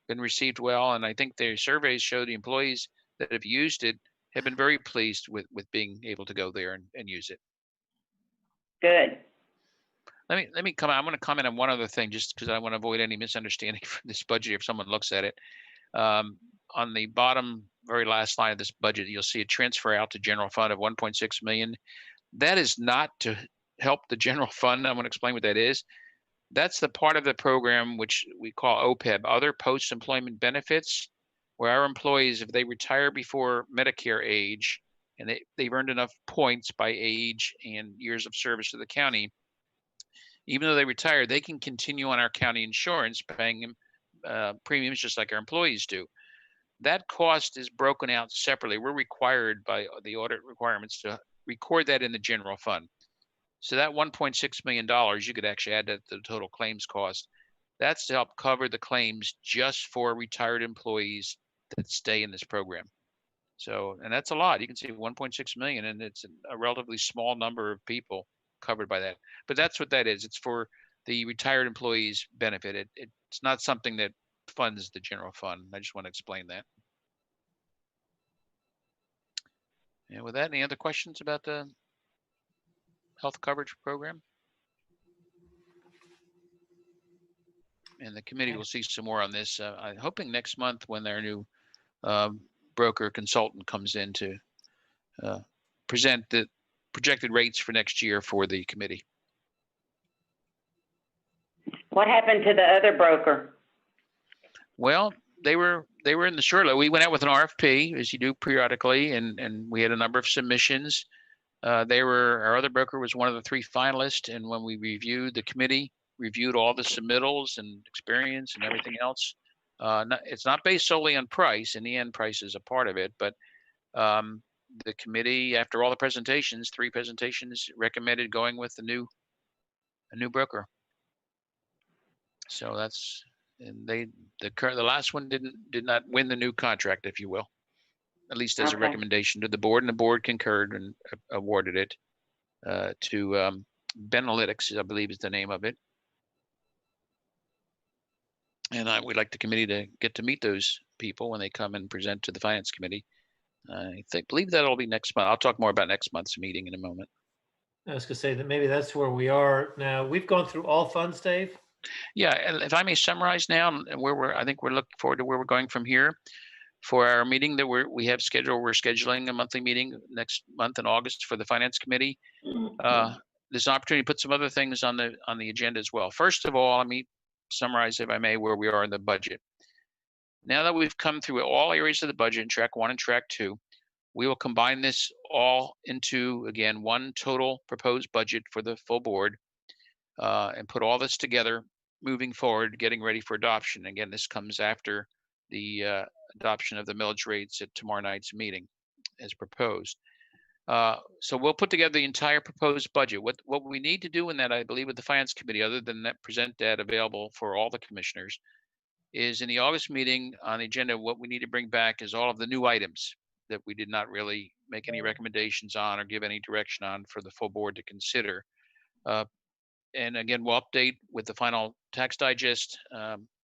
been received well, and I think their surveys show the employees that have used it have been very pleased with being able to go there and use it. Good. Let me comment. I'm going to comment on one other thing, just because I want to avoid any misunderstanding from this budget if someone looks at it. On the bottom, very last line of this budget, you'll see a transfer out to general fund of 1.6 million. That is not to help the general fund. I'm going to explain what that is. That's the part of the program which we call OPEB, other post-employment benefits, where our employees, if they retire before Medicare age, and they've earned enough points by age and years of service to the county, even though they retire, they can continue on our county insurance, paying premiums just like our employees do. That cost is broken out separately. We're required by the audit requirements to record that in the general fund. So that $1.6 million, you could actually add that to the total claims cost. That's to help cover the claims just for retired employees that stay in this program. So, and that's a lot. You can see 1.6 million, and it's a relatively small number of people covered by that. But that's what that is. It's for the retired employees' benefit. It's not something that funds the general fund. I just want to explain that. And with that, any other questions about the health coverage program? And the committee will see some more on this. I'm hoping next month when their new broker consultant comes in to present the projected rates for next year for the committee. What happened to the other broker? Well, they were in the short. We went out with an RFP, as you do periodically, and we had a number of submissions. Our other broker was one of the 3 finalists, and when we reviewed, the committee reviewed all the submittals and experience and everything else. It's not based solely on price. In the end, price is a part of it, but the committee, after all the presentations, 3 presentations, recommended going with a new broker. So that's, and the last one did not win the new contract, if you will, at least as a recommendation to the board, and the board concurred and awarded it to Benalytics, I believe is the name of it. And we'd like the committee to get to meet those people when they come and present to the finance committee. I believe that'll be next month. I'll talk more about next month's meeting in a moment. I was going to say that maybe that's where we are now. We've gone through all funds, Dave. Yeah, and if I may summarize now, and I think we're looking forward to where we're going from here. For our meeting that we have scheduled, we're scheduling a monthly meeting next month in August for the finance committee. There's an opportunity to put some other things on the agenda as well. First of all, summarize, if I may, where we are in the budget. Now that we've come through all areas of the budget in track 1 and track 2, we will combine this all into, again, one total proposed budget for the full board, and put all this together moving forward, getting ready for adoption. Again, this comes after the adoption of the millage rates at tomorrow night's meeting as proposed. So we'll put together the entire proposed budget. What we need to do in that, I believe, with the Finance Committee, other than that, present that available for all the commissioners, is in the August meeting on the agenda, what we need to bring back is all of the new items that we did not really make any recommendations on or give any direction on for the full board to consider. And again, we'll update with the final tax digest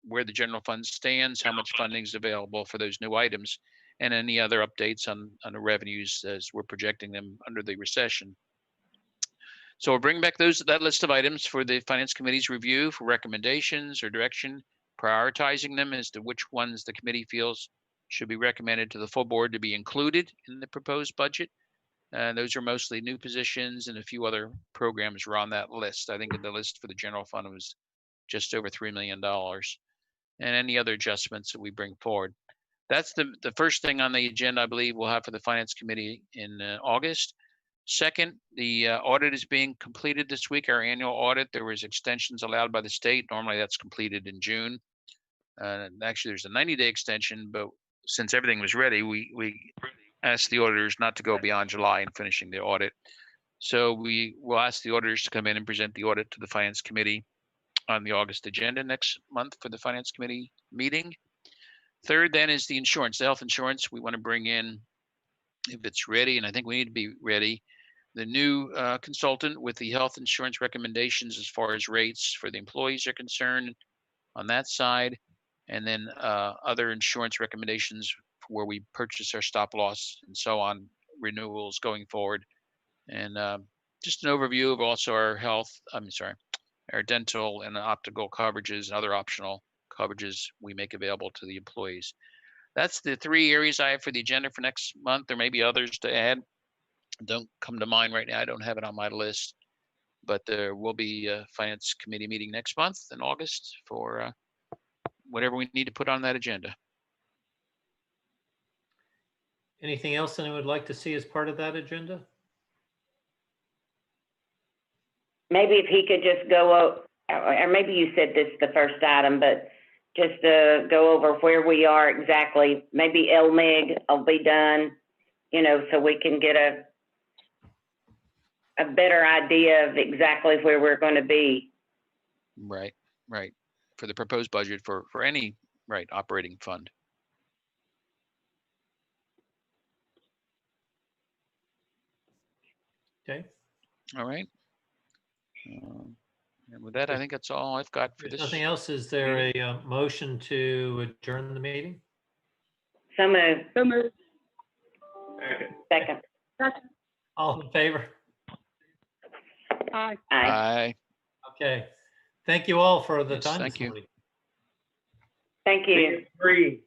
where the general fund stands, how much funding is available for those new items, and any other updates on the revenues as we're projecting them under the recession. So we'll bring back that list of items for the Finance Committee's review for recommendations or direction, prioritizing them as to which ones the committee feels should be recommended to the full board to be included in the proposed budget. Those are mostly new positions, and a few other programs were on that list. I think the list for the general fund was just over $3 million, and any other adjustments that we bring forward. That's the first thing on the agenda, I believe, we'll have for the Finance Committee in August. Second, the audit is being completed this week, our annual audit. There was extensions allowed by the state. Normally that's completed in June. Actually, there's a 90-day extension, but since everything was ready, we asked the auditors not to go beyond July in finishing the audit. So we will ask the auditors to come in and present the audit to the Finance Committee on the August agenda next month for the Finance Committee meeting. Third, then, is the insurance, the health insurance. We want to bring in, if it's ready, and I think we need to be ready, the new consultant with the health insurance recommendations as far as rates for the employees are concerned on that side, and then other insurance recommendations where we purchase our stop loss and so on, renewals going forward. And just an overview of also our our dental and optical coverages and other optional coverages we make available to the employees. That's the 3 areas I have for the agenda for next month. There may be others to add. Don't come to mind right now. I don't have it on my list, but there will be a Finance Committee meeting next month in August for whatever we need to put on that agenda. Anything else anyone would like to see as part of that agenda? Maybe if he could just go, or maybe you said this the first item, but just go over where we are exactly. Maybe LMIG will be done, so we can get a better idea of exactly where we're going to be. Right. For the proposed budget for any operating fund. Okay. All right. And with that, I think that's all I've got for this. Nothing else. Is there a motion to adjourn the meeting? So moved. So moved. Second. All in favor? Aye. Aye. Okay. Thank you all for the time Thank this you. morning. Thank you. Free.